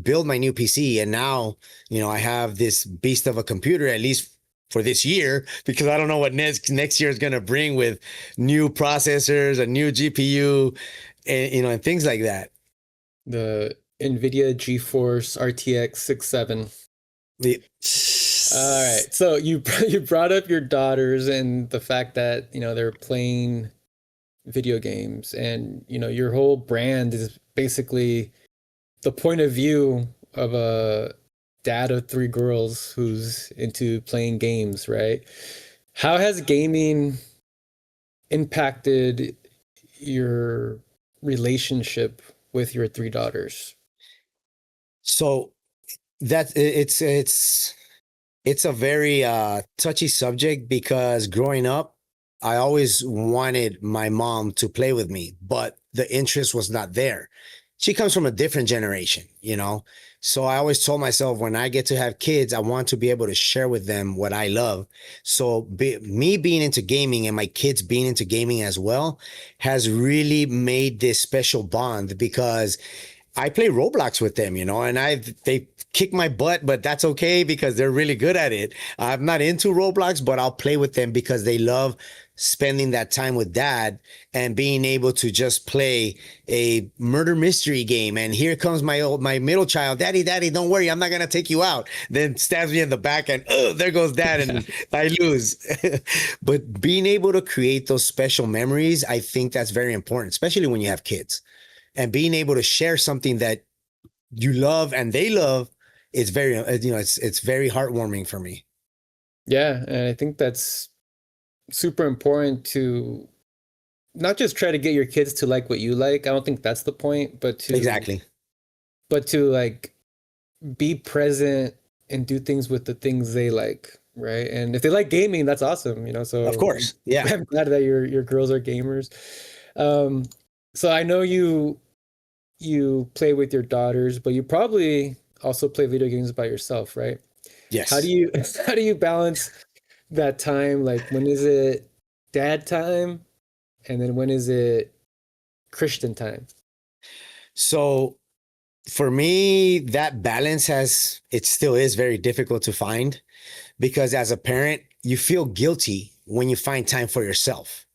build my new PC, and now, you know, I have this beast of a computer, at least for this year, because I don't know what next year is going to bring with new processors, a new GPU, and, you know, and things like that. The NVIDIA GeForce RTX 67. All right. So you brought up your daughters and the fact that, you know, they're playing video games, and, you know, your whole brand is basically the point of view of a dad of 3 girls who's into playing games, right? How has gaming impacted your relationship with your 3 daughters? So that it's a very touchy subject because growing up, I always wanted my mom to play with me, but the interest was not there. She comes from a different generation, you know? So I always told myself when I get to have kids, I want to be able to share with them what I love. So me being into gaming and my kids being into gaming as well has really made this special bond because I play Roblox with them, and they kick my butt, but that's okay because they're really good at it. I'm not into Roblox, but I'll play with them because they love spending that time with dad and being able to just play a murder mystery game. And here comes my middle child, daddy, don't worry, I'm not gonna take you out. Then stabs me in the back, and there goes dad, and I lose. But being able to create those special memories, I think that's very important, especially when you have kids. And being able to share something that you love and they love is very, it's very heartwarming for me. Yeah, and I think that's super important to not just try to get your kids to like what you like. I don't think that's the point, but to like be present and do things with the things they like, right? And if they like gaming, that's awesome, So Of course, yeah. I'm glad that your girls are gamers. So I know you play with your daughters, but you probably also play video games by yourself, right? Yes. How do you balance that time? Like, when is it dad time, and then when is it Christian time? So for me, that balance it still is very difficult to find, because as a parent, you feel guilty when you find time for yourself.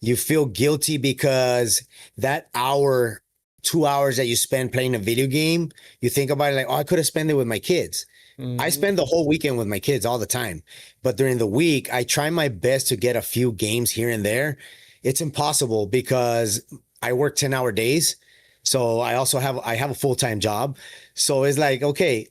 You feel guilty because that hour, 2 hours that you spend playing a video game, you think about it like, I could have spent it with my kids. Mm-hmm. I spend the whole weekend with my kids all the time, but during the week, I try my best to get a few games here and there. It's impossible because I work 10-hour days. So I have a full-time job. So it's like, okay,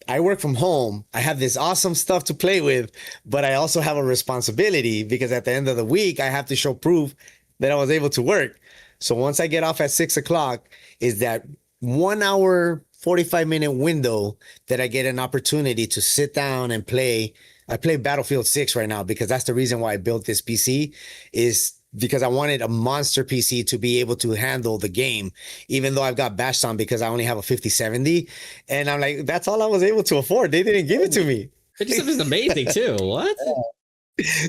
I work from home. I have this awesome stuff to play with, but I also have a responsibility because at the end of the week, I have to show proof that I was able to work. So once I get off at 6 o'clock, is that 1 hour, 45-minute window that I get an opportunity to sit down and play. I play Battlefield 6 right now because that's the reason why I built this PC, is because I wanted a monster PC to be able to handle the game, even though I've got bashed on because I only have a 5070. And I'm like, that's all I was able to afford. They didn't give it to me. It just is amazing too. What?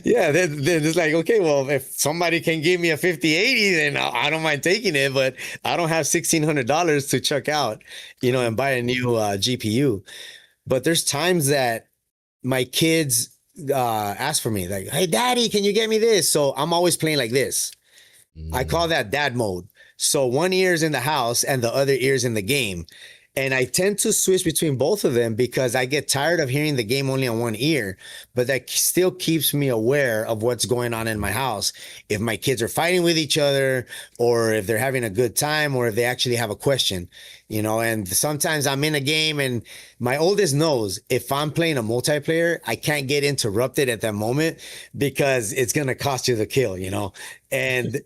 Yeah, then it's like, okay, well, if somebody can give me a 5080, then I don't mind taking it, but I don't have $1,600 to chuck out, and buy a new GPU. But there's times that my kids ask for me, like, hey, daddy, can you get me this? So I'm always playing like this. I call that dad mode. So one ear's in the house and the other ear's in the game. And I tend to switch between both of them because I get tired of hearing the game only on one ear, but that still keeps me aware of what's going on in my house. If my kids are fighting with each other, or if they're having a good time, or if they actually have a question, and sometimes I'm in a game and my oldest knows if I'm playing a multiplayer, I can't get interrupted at that moment because it's going to cost you the kill, and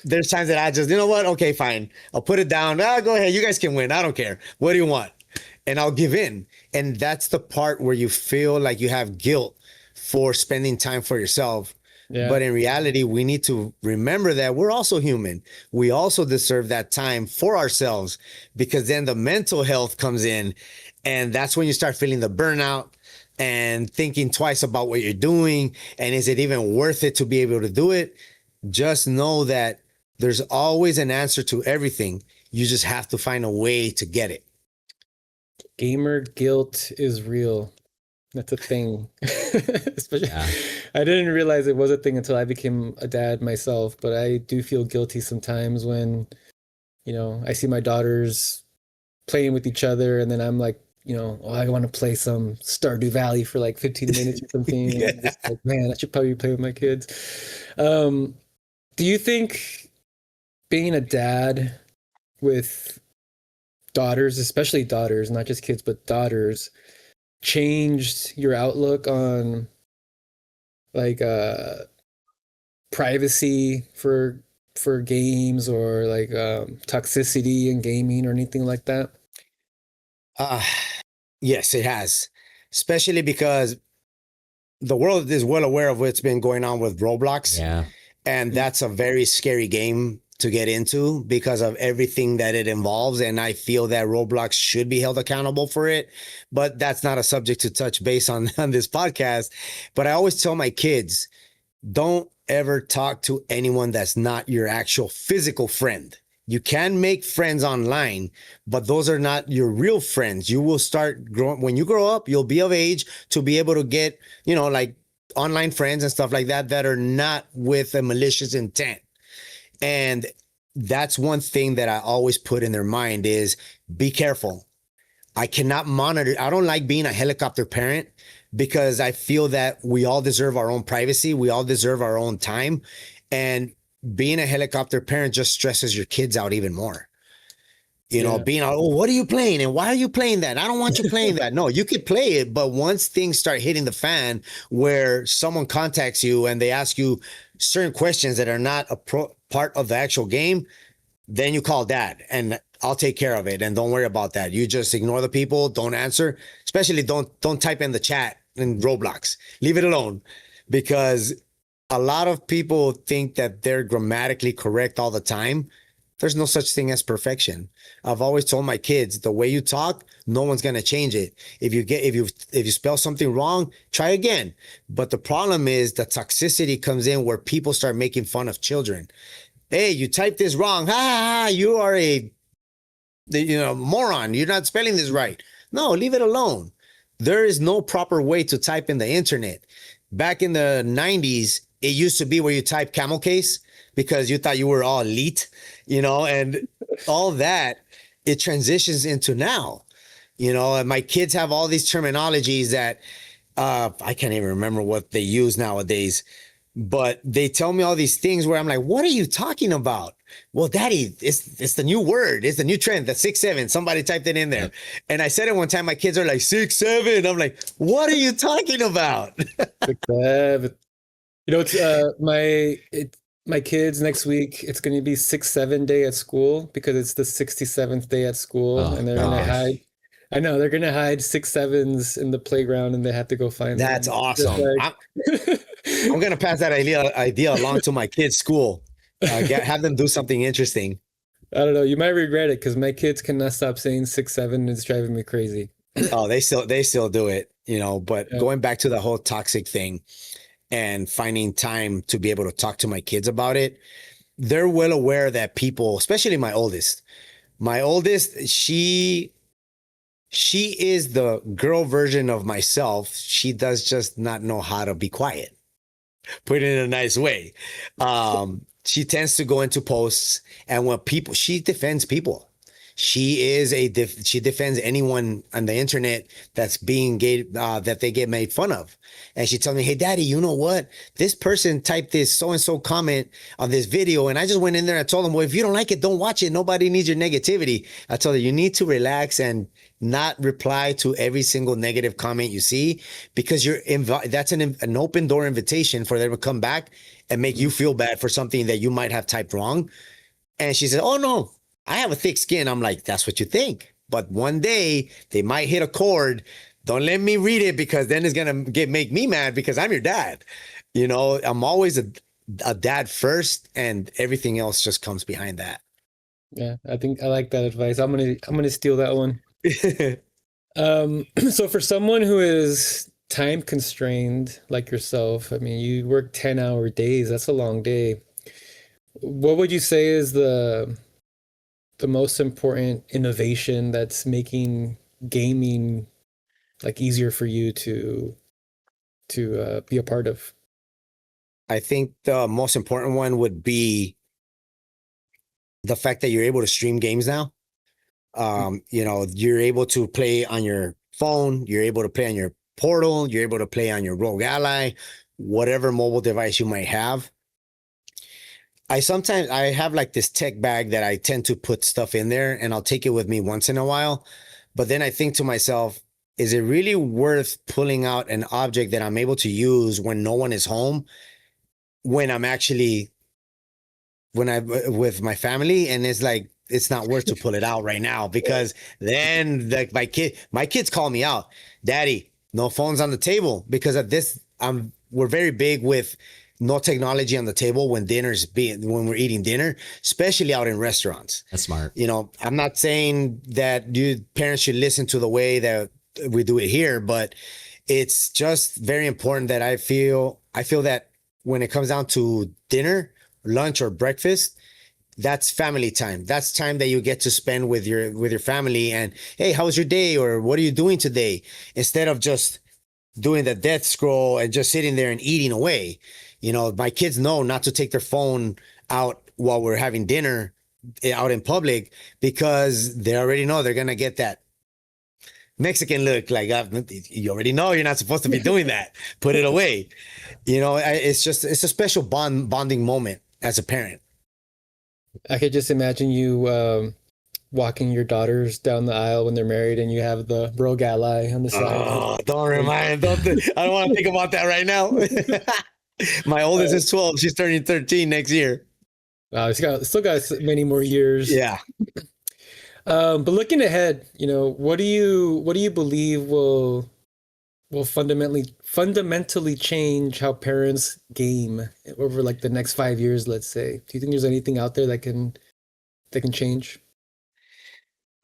there's times that I just, what? Okay, fine. I'll put it down. Go ahead. You guys can win. I don't care. What do you want? And I'll give in. And that's the part where you feel like you have guilt for spending time for yourself. Yeah. But in reality, we need to remember that we're also human. We also deserve that time for ourselves, because then the mental health comes in. And that's when you start feeling the burnout and thinking twice about what you're doing. And is it even worth it to be able to do it? Just know that there's always an answer to everything. You just have to find a way to get it. Gamer guilt is real. That's a thing. Especially, I didn't realize it was a thing until I became a dad myself, but I do feel guilty sometimes when, I see my daughters playing with each other, and then I'm like, I want to play some Stardew Valley for like 15 minutes or something. Yeah. And I'm just like, man, I should probably play with my kids. Do you think being a dad with daughters, especially daughters, not just kids, but daughters, changed your outlook on like privacy for games, or like toxicity in gaming or anything like that? Yes, it has, especially because the world is well aware of what's been going on with Roblox. Yeah. And that's a very scary game to get into because of everything that it involves. And I feel that Roblox should be held accountable for it. But that's not a subject to touch base on this podcast. But I always tell my kids, don't ever talk to anyone that's not your actual physical friend. You can make friends online, but those are not your real friends. You will start growing when you grow up, you'll be of age to be able to get, like online friends and stuff like that that are not with a malicious intent. And that's one thing that I always put in their mind is be careful. I cannot monitor. I don't like being a helicopter parent because I feel that we all deserve our own privacy. We all deserve our own time. And being a helicopter parent just stresses your kids out even more. Being, oh, what are you playing? And why are you playing that? I don't want you playing that. No, you could play it. But once things start hitting the fan where someone contacts you and they ask you certain questions that are not a part of the actual game, then you call dad and I'll take care of it. And don't worry about that. You just ignore the people. Don't answer, especially don't type in the chat in Roblox. Leave it alone, because a lot of people think that they're grammatically correct all the time. There's no such thing as perfection. I've always told my kids, the way you talk, no one's going to change it. If you spell something wrong, try again. But the problem is the toxicity comes in where people start making fun of children. Hey, you typed this wrong. You are a moron. You're not spelling this right. No, leave it alone. There is no proper way to type in the internet. Back in the 90s, it used to be where you type camel case because you thought you were all elite, and all that, it transitions into now, and my kids have all these terminologies that I can't even remember what they use nowadays, but they tell me all these things where I'm like, what are you talking about? Well, daddy, it's the new word. It's the new trend, the 6'7". Somebody typed it in there. And I said it one time, my kids are like 6'7". I'm like, what are you talking about? 6'7". It's my kids next week. It's going to be 6'7" day at school because it's the 67th day at school, and they're going to hide. I know they're going to hide 6'7s in the playground, and they have to go find them. That's awesome. I'm going to pass that idea along to my kids' school. Have them do something interesting. I don't know. You might regret it because my kids cannot stop saying 6'7". It's driving me crazy. Oh, they still do it, but going back to the whole toxic thing and finding time to be able to talk to my kids about it. They're well aware that people, especially my oldest, she is the girl version of myself. She does just not know how to be quiet. Put it in a nice way. She tends to go into posts, and when she defends people. She defends anyone on the internet that's being gay, that they get made fun of. And she tells me, hey, daddy, you know what? This person typed this so-and-so comment on this video. And I just went in there and told them, well, if you don't like it, don't watch it. Nobody needs your negativity. I told her, you need to relax and not reply to every single negative comment you see, because that's an open door invitation for them to come back and make you feel bad for something that you might have typed wrong. And she said, oh, no. I have a thick skin. I'm like, that's what you think. But one day they might hit a chord. Don't let me read it, because then it's going to make me mad because I'm your dad. I'm always a dad first, and everything else just comes behind that. Yeah, I think I like that advice. I'm going to steal that one. So for someone who is time constrained like yourself, I mean, you work 10-hour days. That's a long day. What would you say is the most important innovation that's making gaming like easier for you to be a part of? I think the most important one would be the fact that you're able to stream games now. You're able to play on your phone, you're able to play on your Portal, you're able to play on your Rogue Ally, whatever mobile device you might have. I have like this tech bag that I tend to put stuff in there, and I'll take it with me once in a while. But then I think to myself, is it really worth pulling out an object that I'm able to use when no one is home, when I'm with my family? And it's like, it's not worth to pull it out right now, because then like my kids call me out, daddy, no phones on the table, because of this. We're very big with no technology on the table when we're eating dinner, especially out in restaurants. That's smart. I'm not saying that parents should listen to the way that we do it here, but it's just very important that I feel that when it comes down to dinner, lunch, or breakfast, that's family time. That's time that you get to spend with your family. And hey, how was your day? Or what are you doing today? Instead of just doing the death scroll and just sitting there and eating away. You know, my kids know not to take their phone out while we're having dinner out in public, because they already know they're going to get that Mexican look. Like, you already know you're not supposed to be doing that. Put it away. You know, it's a special bonding moment as a parent. I could just imagine you walking your daughters down the aisle when they're married, and you have the bro ally on the side. Oh, I don't want to think about that right now. My oldest is 12. She's turning 13 next year. Wow, still got many more years. Yeah. But looking ahead, what do you believe will fundamentally change how parents game over like the next 5 years, let's say? Do you think there's anything out there that can change?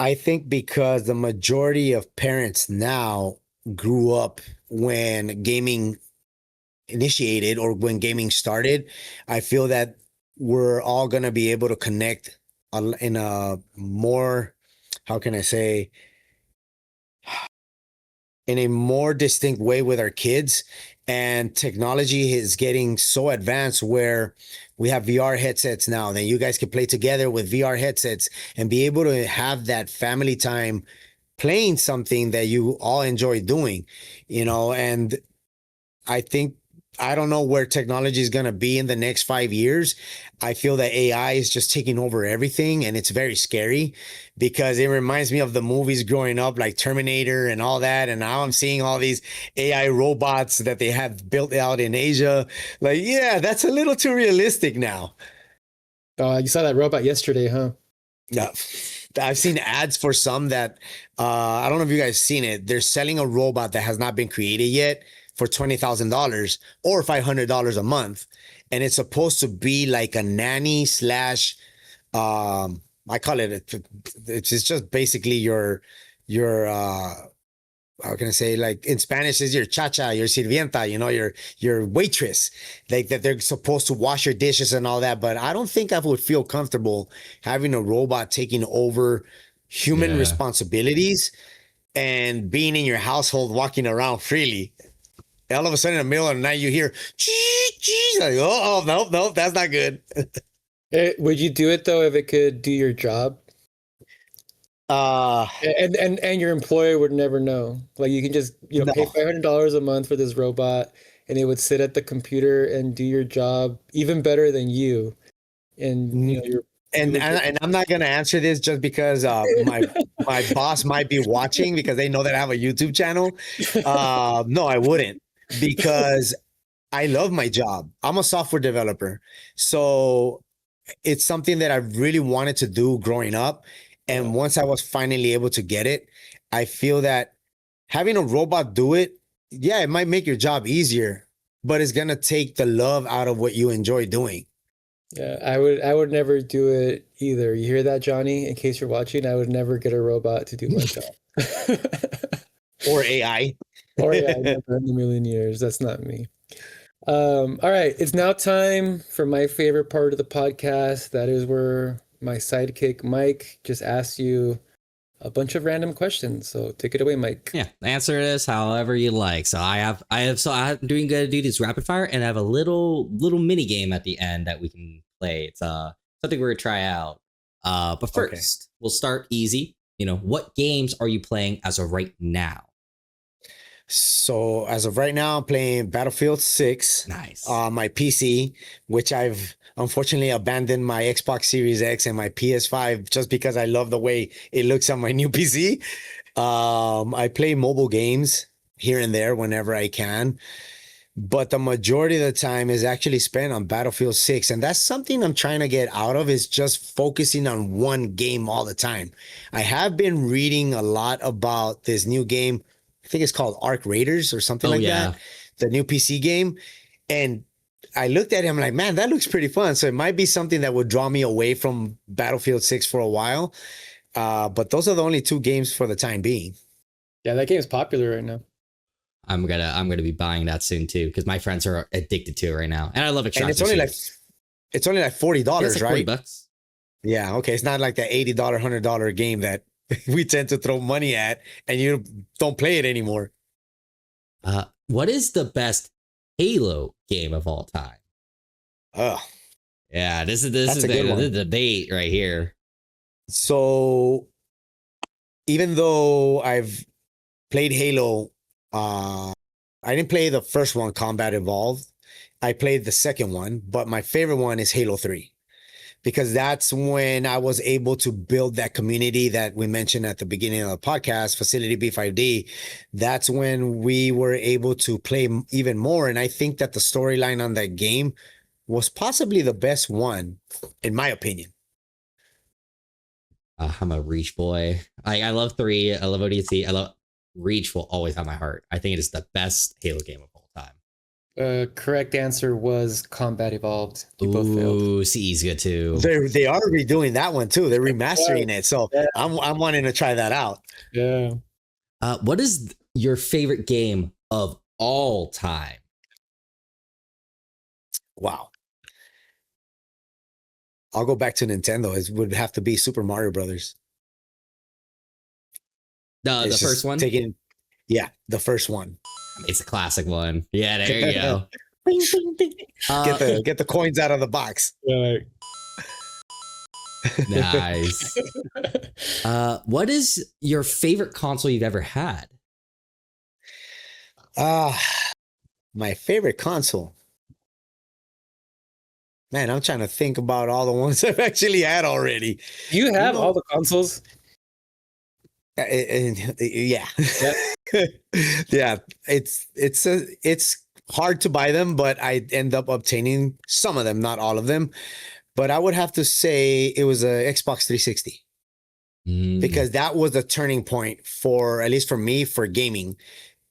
I think because the majority of parents now grew up when gaming initiated or when gaming started, I feel that we're all going to be able to connect in a more, how can I say, in a more distinct way with our kids. And technology is getting so advanced where we have VR headsets now that you guys can play together with VR headsets and be able to have that family time playing something that you all enjoy doing, and I don't know where technology is going to be in the next 5 years. I feel that AI is just taking over everything, and it's very scary because it reminds me of the movies growing up, like Terminator and all that. And now I'm seeing all these AI robots that they have built out in Asia. Like, yeah, that's a little too realistic now. You saw that robot yesterday, huh? Yeah. I've seen ads for some that, I don't know if you guys seen it. They're selling a robot that has not been created yet for $20,000 or $500 a month. And it's supposed to be like a nanny slash, I call it's just basically your, how can I say, like in Spanish is your chacha, your sirvienta, your waitress, like that they're supposed to wash your dishes and all that. But I don't think I would feel comfortable having a robot taking over human responsibilities and being in your household, walking around freely. All of a sudden in the middle of the night, you hear, like, no, that's not good. Would you do it though if it could do your job? And your employer would never know. Like you can just pay $500 a month for this robot, and it would sit at the computer and do your job even better than you. And and I'm not gonna answer this just because my boss might be watching because they know that I have a YouTube channel. No, I wouldn't, because I love my job. I'm a software developer, so it's something that I really wanted to do growing up. And once I was finally able to get it, I feel that having a robot do it, it might make your job easier, but it's going to take the love out of what you enjoy doing. Yeah, I would never do it either. You hear that, Johnny? In case you're watching, I would never get a robot to do my job. Or AI. Or AI, never in a million years. That's not me. All right, it's now time for my favorite part of the podcast. That is where my sidekick Mike just asks you a bunch of random questions. So take it away, Mike. Yeah, answer this however you like. So I'm doing good to do this rapid fire, and I have a little mini game at the end that we can play. It's something we're gonna try out. But first, we'll start easy. What games are you playing as of right now? So as of right now, I'm playing Battlefield 6. Nice. On my PC, which I've unfortunately abandoned my Xbox Series X and my PS5 just because I love the way it looks on my new PC. I play mobile games here and there whenever I can, but the majority of the time is actually spent on Battlefield 6. And that's something I'm trying to get out of, is just focusing on one game all the time. I have been reading a lot about this new game. I think it's called Arc Raiders or something that. The new PC game. And I looked at him like, man, that looks pretty fun. So it might be something that would draw me away from Battlefield 6 for a while. But those are the only two games for the time being. Yeah, that game is popular right now. I'm gonna be buying that soon too, because my friends are addicted to it right now, and I love extracting. And it's only like $40, like right? $40. Yeah, okay. It's not like that $80, $100 game that we tend to throw money at and you don't play it anymore. What is the best Halo game of all time? Oh, Yeah, this that's is a good the one. debate right here. So even though I've played Halo, I didn't play the first one, Combat Evolved. I played the second one, but my favorite one is Halo 3 because that's when I was able to build that community that we mentioned at the beginning of the podcast, Facility B5D. That's when we were able to play even more. And I think that the storyline on that game was possibly the best one, in my opinion. I'm a Reach boy. I love 3. I love ODC. I love Reach will always have my heart. I think it is the best Halo game of all time. Correct answer was Combat Evolved. You both failed. Ooh, CE's good too. They are redoing that one too. They're remastering it. So Yeah. I'm wanting to try that out. Yeah. What is your favorite game of all time? Wow. I'll go back to Nintendo. It would have to be Super Mario Brothers. The It's first just one? Yeah, the first one. It's a classic one. Yeah, there you go. Bing, bing, bing. Uh, Get the coins out of the box. Nice. What is your favorite console you've ever had? My favorite console. Man, I'm trying to think about all the ones I've actually had already. You have all the consoles. Yeah. Yeah. It's hard to buy them, but I end up obtaining some of them, not all of them. But I would have to say it was a Xbox 360 because that was the turning point for, at least for me, for gaming.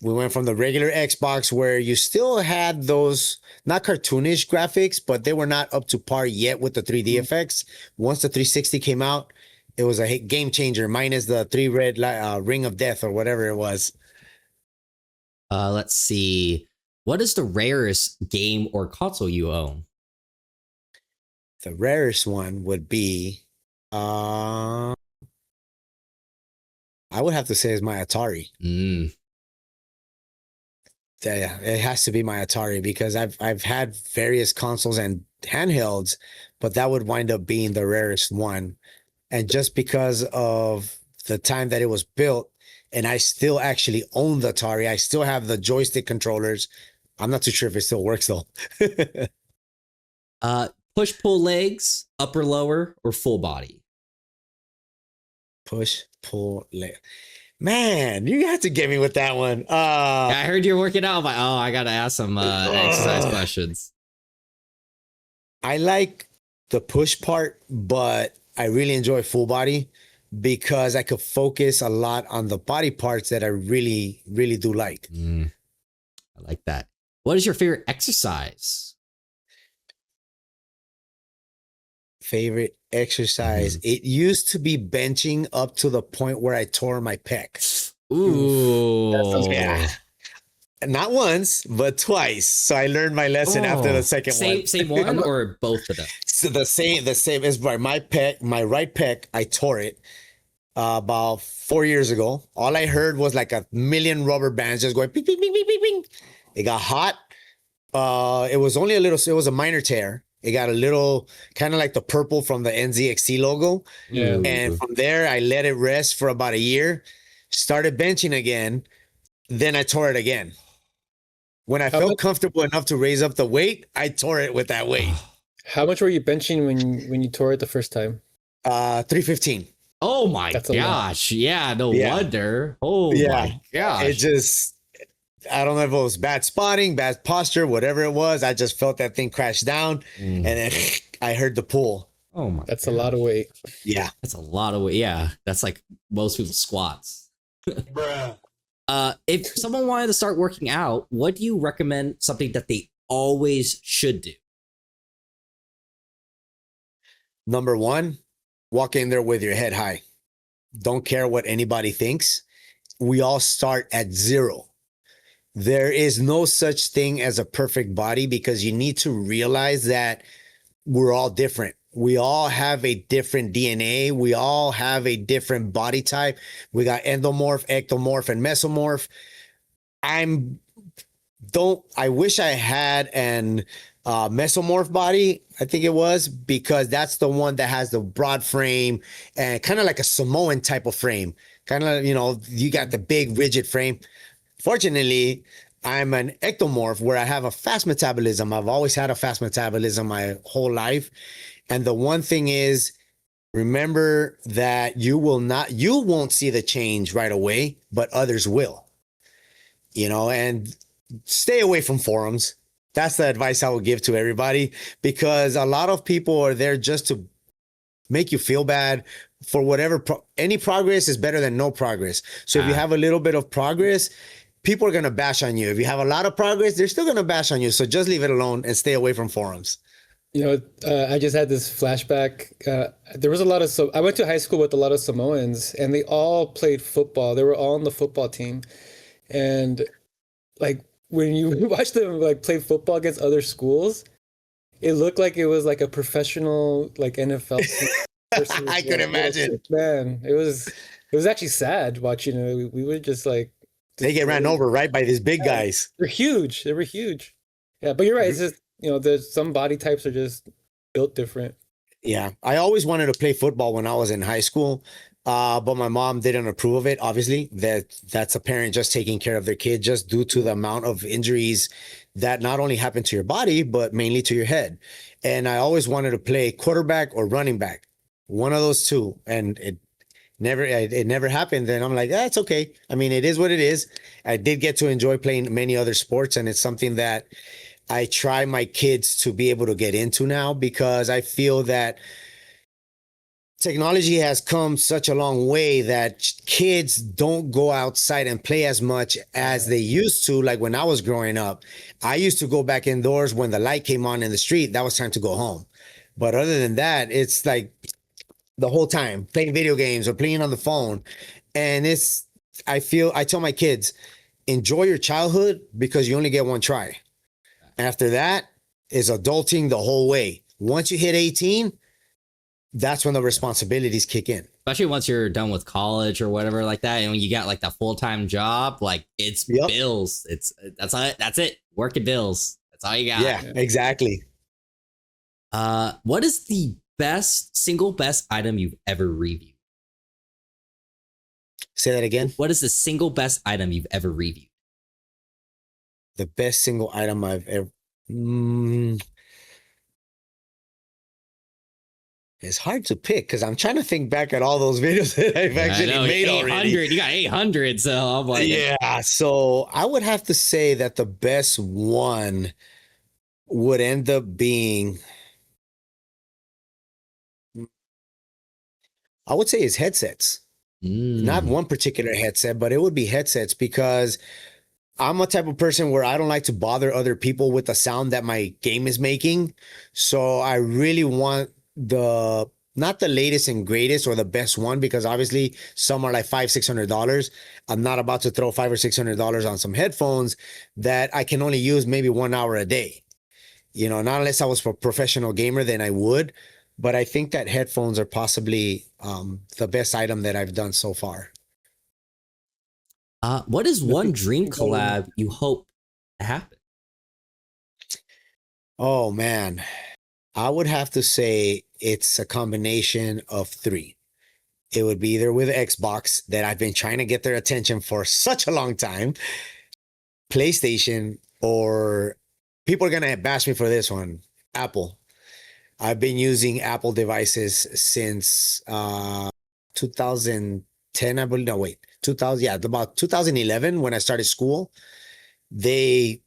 We went from the regular Xbox where you still had those not cartoonish graphics, but they were not up to par yet with the 3D effects. Once the 360 came out, it was a game changer, minus the three red ring of death or whatever it was. Let's see. What is the rarest game or console you own? The rarest one would be, I would have to say is my Atari. Yeah, it has to be my Atari because I've had various consoles and handhelds, but that would wind up being the rarest one. And just because of the time that it was built, and I still actually own the Atari, I still have the joystick controllers. I'm not too sure if it still works though. Push pull legs, upper lower, or full body? Push pull leg. Man, you have to get me with that one. I heard you're working out. I'm like, oh, I gotta ask some exercise questions. I like the push part, but I really enjoy full body because I could focus a lot on the body parts that I really, really do like. I like that. What is your favorite exercise? Favorite exercise? It used to be benching up to the point where I tore my pec. Ooh. Yeah. Not once, but twice. So I learned my lesson after the second one. Same one or both of them? So the same is by my pec, my right pec. I tore it about 4 years ago. All I heard was like a million rubber bands just going ping, ping, ping, ping, ping, ping. It got hot. It was only a little. It was a minor tear. It got a little kind of like the purple from the NZXT logo. Yeah. And from there, I let it rest for about a year. Started benching again. Then I tore it again. When I felt comfortable enough to raise up the weight, I tore it with that weight. How much were you benching when you tore it the first time? 315. Oh my gosh. Yeah, no wonder. Oh my gosh. It just, I don't know if it was bad spotting, bad posture, whatever it was. I just felt that thing crash down and then I heard the pull. Oh my That's gosh. A lot of weight. Yeah. That's a lot of weight. Yeah. That's like most people's squats. Bruh. If someone wanted to start working out, what do you recommend something that they always should do? Number one, walk in there with your head high. Don't care what anybody thinks. We all start at zero. There is no such thing as a perfect body because you need to realize that we're all different. We all have a different DNA. We all have a different body type. We got endomorph, ectomorph, and mesomorph. I wish I had an mesomorph body, I think it was, because that's the one that has the broad frame and kind of like a Samoan type of frame. Kind of, you got the big rigid frame. Fortunately, I'm an ectomorph where I have a fast metabolism. I've always had a fast metabolism my whole life. And the one thing is, remember that you won't see the change right away, but others will, and stay away from forums. That's the advice I would give to everybody, because a lot of people are there just to make you feel bad for whatever. Any progress is better than no progress. So if you have a little bit of progress, people are going to bash on you. If you have a lot of progress, they're still going to bash on you. So just leave it alone and stay away from forums. I just had this flashback. There was a lot of, I went to high school with a lot of Samoans, and they all played football. They were all on the football team. And like, when you watch them like play football against other schools, it looked like it was like a professional like NFL team. I could imagine. Man, it was actually sad watching it. We would just like they get ran over right by these big guys. They're huge. They were huge. Yeah, but you're right. It's just there's some body types are just built different. Yeah, I always wanted to play football when I was in high school. But my mom didn't approve of it. Obviously, that's a parent just taking care of their kid, just due to the amount of injuries that not only happen to your body, but mainly to your head. And I always wanted to play quarterback or running back, one of those two. And it never happened. Then I'm like, it's okay. I mean, it is what it is. I did get to enjoy playing many other sports, and it's something that I try my kids to be able to get into now, because I feel that technology has come such a long way that kids don't go outside and play as much as they used to. Like when I was growing up, I used to go back indoors when the light came on in the street. That was time to go home. But other than that, it's like the whole time playing video games or playing on the phone. And I tell my kids, enjoy your childhood, because you only get one try. After that is adulting the whole way. Once you hit 18, that's when the responsibilities kick in. Especially once you're done with college or whatever like that, and when you got like the full-time job, like it's bills. That's it. Working bills. That's all you got. Yeah, exactly. What is the single best item you've ever reviewed? Say that again. What is the single best item you've ever reviewed? The best single item I've ever. It's hard to pick, because I'm trying to think back at all those videos that I've actually made already. You got 800, so I'm like, yeah. So I would have to say that the best one would end up being, I would say, is headsets. Not one particular headset, but it would be headsets, because I'm a type of person where I don't like to bother other people with the sound that my game is making. So I really want not the latest and greatest or the best one, because obviously some are like $500-$600. I'm not about to throw $500 or $600 on some headphones that I can only use maybe 1 hour a day. Not unless I was a professional gamer, then I would. But I think that headphones are possibly the best item that I've done so far. What is one dream collab you hope to happen? Oh man, I would have to say it's a combination of three. It would be either with Xbox, that I've been trying to get their attention for such a long time, PlayStation, or people are going to bash me for this one, Apple. I've been using Apple devices since 2010, I believe. No, wait, 2000. Yeah, about 2011 when I started school. They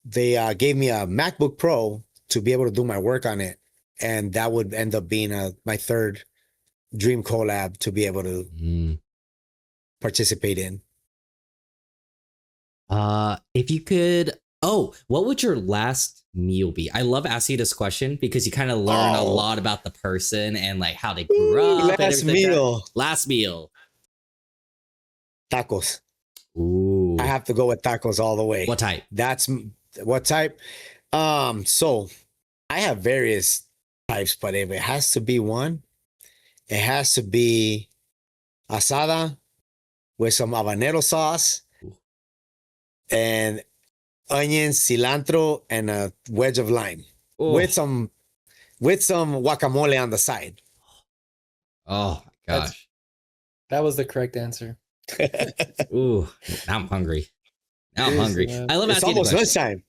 gave me a MacBook Pro to be able to do my work on it, and that would end up being my third dream collab to be able to participate in. If you could, what would your last meal be? I love asking this question because you kind of learn a lot about the person and like how they grew up. Last meal. Tacos. Ooh. I have to go with tacos all the way. What type? That's what type. So I have various types, but if it has to be one, it has to be asada with some habanero sauce and onions, cilantro, and a wedge of lime with some guacamole on the side. Oh my gosh. That was the correct answer. Ooh, now I'm hungry. Now I'm hungry. Man. I love It's asking almost lunchtime.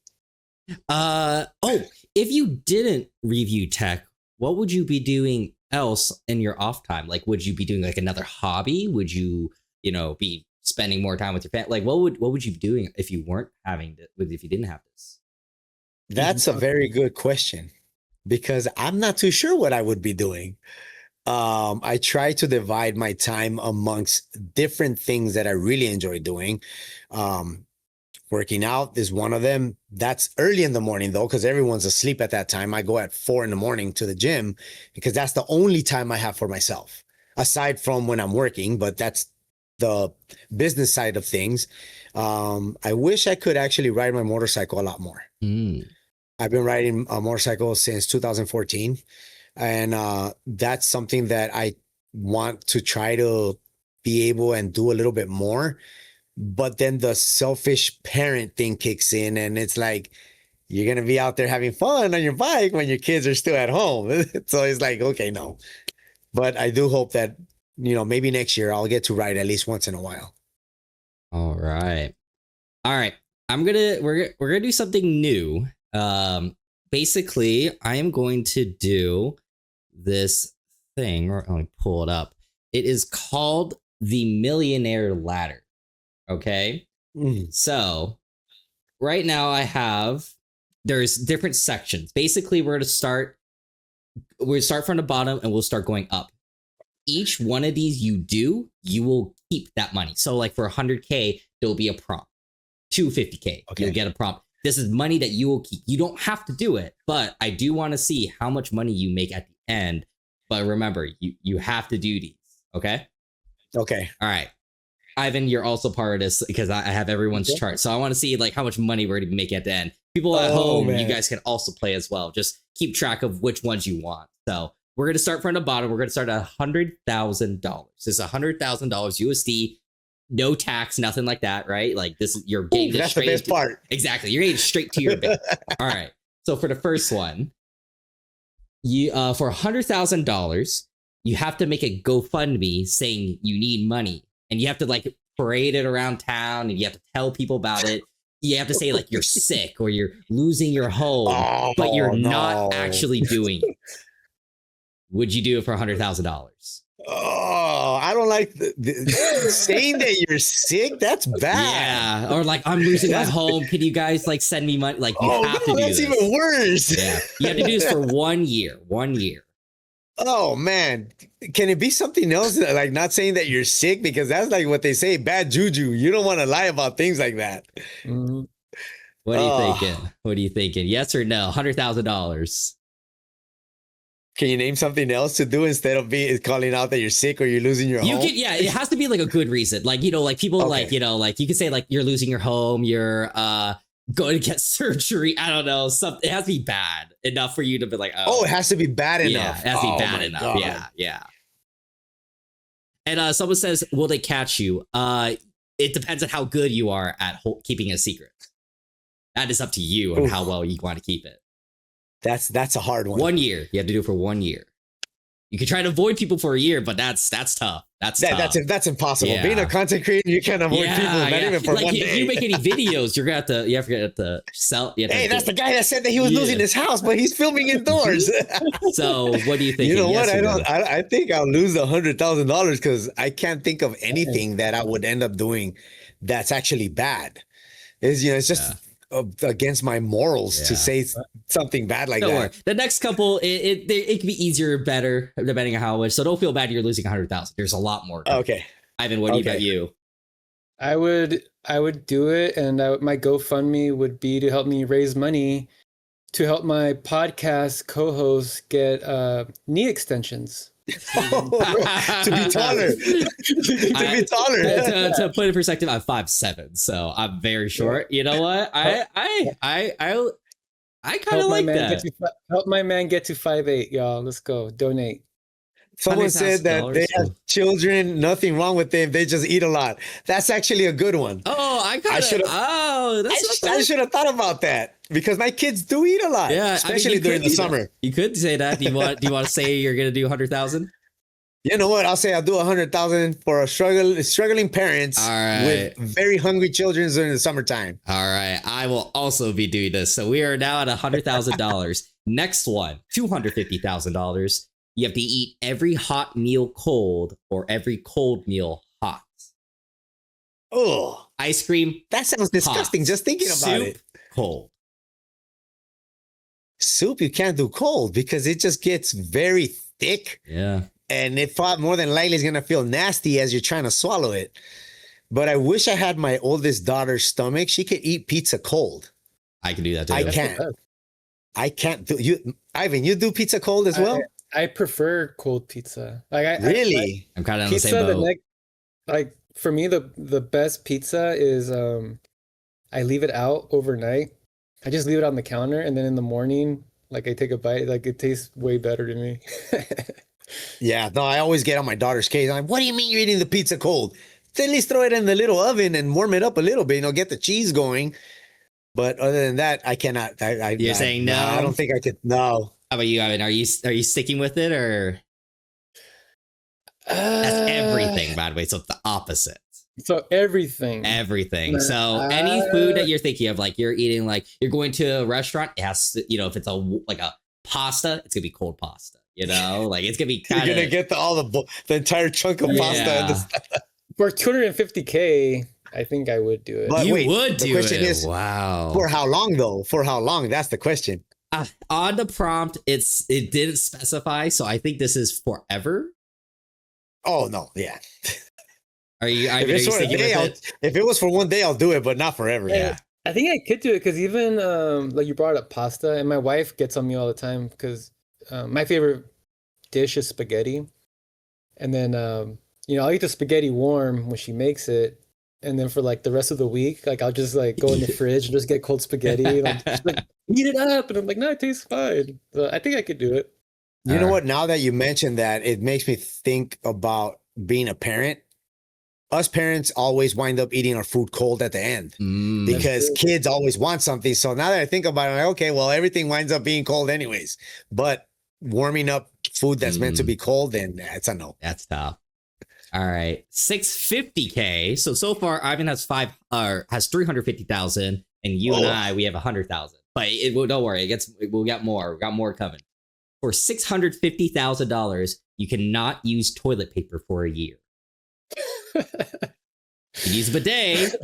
If you didn't review tech, what would you be doing else in your off time? Like, would you be doing like another hobby? Would you, be spending more time with your family? Like, what would you be doing if you weren't having to, if you didn't have this? That's a very good question because I'm not too sure what I would be doing. I try to divide my time amongst different things that I really enjoy doing. Working out is one of them. That's early in the morning though, because everyone's asleep at that time. I go at 4 a.m. to the gym because that's the only time I have for myself, aside from when I'm working, but that's the business side of things. I wish I could actually ride my motorcycle a lot more. I've been riding a motorcycle since 2014. And that's something that I want to try to be able and do a little bit more. But then the selfish parent thing kicks in and it's like, you're going to be out there having fun on your bike when your kids are still at home. So it's like, okay, no. But I do hope that, maybe next year I'll get to ride at least once in a while. All right. We're gonna do something new. Basically, I am going to do this thing. Let me pull it up. It is called the Millionaire Ladder. Okay. So right now there's different sections. Basically, we're going to start from the bottom and we'll start going up. Each one of these you will keep that money. So like for 100K, there'll be a prompt. 250K, you'll get a prompt. This is money that you will keep. You don't have to do it, but I do want to see how much money you make at the end. But remember, you have to do these. Okay. Okay. All right. Ivan, you're also part of this because I have everyone's chart. So I want to see like how much money we're going to be making at the end. People at home, man. You guys can also play as well. Just keep track of which ones you want. So we're going to start from the bottom. We're going to start at $100,000. This is $100,000 USD. No tax, nothing like that, right? Like this is your game. That's the best part. Exactly. You're getting straight to your bank. All right. So for the first one, you for $100,000, you have to make a GoFundMe saying you need money. And you have to like parade it around town and you have to tell people about it. You have to say like you're sick or you're losing your home, but you're not actually doing it. Would you do it for $100,000? Oh, I don't like saying that you're sick. That's bad. Yeah. Or like, I'm losing my home. Can you guys like send me money? Like you have to do that's this. Even worse. Yeah. You have to do this for 1 year. 1 year. Oh man, can it be something else? Like not saying that you're sick because that's like what they say, bad juju. You don't want to lie about things like that. Mm-hmm. What are you thinking? What are you thinking? Yes or no? $100,000. Can you name something else to do instead of calling out that you're sick or you're losing your home? Yeah, it has to be like a good reason. Like, like people like, like you could say like you're losing your home, you're going to get surgery. I don't know. Something. It has to be bad enough for you to be like, oh, it has to be bad enough. Yeah, it has to be bad enough. God. Yeah. And someone says, will they catch you? It depends on how good you are at keeping a secret. That is up to you and how well you want to keep it. That's a hard one. 1 year. You have to do it for 1 year. You can try to avoid people for a year, but that's tough. That's impossible. Yeah. Being a content creator, you can't avoid people, not even for like, 1 day. If you make any videos, you're gonna have to sell. Hey, that's the guy that said that he was losing his house, but he's filming indoors. So what do you think? You know what? I think I'll lose $100,000 because I can't think of anything that I would end up doing that's actually bad. It's just against my morals to say something bad like that. Worry. The next couple, it can be easier or better depending on how much. So don't feel bad you're losing 100,000. There's a lot more. Okay. Ivan, what about you? I would do it, and my GoFundMe would be to help me raise money to help my podcast co-host get knee extensions. To be taller. To put it in perspective, I'm 5'7", so I'm very short. You know what? I I kind of like that. Help my man get to 5'8", y'all. Let's go. Donate. Someone said that they have children, nothing wrong with them. They just eat a lot. That's actually a good one. Oh, I should have thought about that because my kids do eat a lot. Yeah, especially during the summer. You could say that. Do you want to say you're going to do 100,000? You know what? I'll say I'll do 100,000 for struggling parents with very hungry children during the summertime. All right. I will also be doing this. So we are now at $100,000. Next one, $250,000. You have to eat every hot meal cold or every cold meal hot. Oh, ice cream. That sounds disgusting. Hot. Just thinking about it. Cold. Soup you can't do cold because it just gets very thick. Yeah. And it more than likely is going to feel nasty as you're trying to swallow it. But I wish I had my oldest daughter's stomach. She could eat pizza cold. I can do that too. I can't do you, Ivan. You do pizza cold as well? I prefer cold pizza. Really? I'm kind of on the same boat. For me, the best pizza is I leave it out overnight. I just leave it on the counter, and then in the morning, I take a bite. It tastes way better to me. Yeah, no, I always get on my daughter's case. I'm like, what do you mean you're eating the pizza cold? Then at least throw it in the little oven and warm it up a little bit. Get the cheese going. But other than that, I cannot. You're saying no? I don't think I could. No. How about you, Ivan? Are you sticking with it or? That's everything, by the way. So it's the opposite. So everything. So any food that you're thinking of, you're eating, you're going to a restaurant, it has to, if it's a pasta, it's gonna be cold pasta. It's gonna be kind of. You're gonna get the entire chunk of pasta. For $250K, I think I would do it. But you would do it. The question is, wow. For how long though? For how long? That's the question. On the prompt, it didn't specify, so I think this is forever. Oh no, yeah. If it was for one day, I'll do it, but not forever. Yeah. I think I could do it because even you brought up pasta, and my wife gets on me all the time because my favorite dish is spaghetti, and then I'll eat the spaghetti warm when she makes it, and then for the rest of the week, I'll just go in the fridge and just get cold spaghetti, and she's heat it up, and I'm like, no, it tastes fine. So I think I could do it. You know what? Now that you mentioned that, it makes me think about being a parent. Us parents always wind up eating our food cold at the end because kids always want something. So now that I think about it, okay, well, everything winds up being cold anyways. But warming up food that's meant to be cold, then it's a no. That's tough. All right, $650K. So far, Ivan has 350,000, and you and I, we have 100,000. But don't worry, we'll get more. We got more coming. For $650,000, you cannot use toilet paper for a year. You can use a bidet,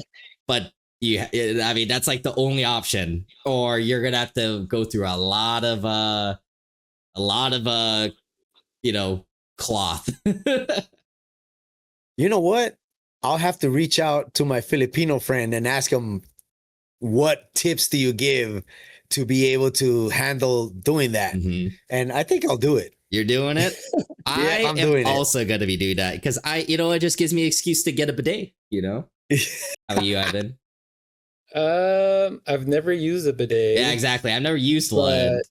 but that's the only option. Or you're gonna have to go through a lot of cloth. You know what? I'll have to reach out to my Filipino friend and ask him, what tips do you give to be able to handle doing that? And I think I'll do it. You're doing it? I'm doing also going to be doing that because it just gives me an excuse to get a bidet, How about you, Ivan? I've never used a bidet. Yeah, exactly. I've never used one.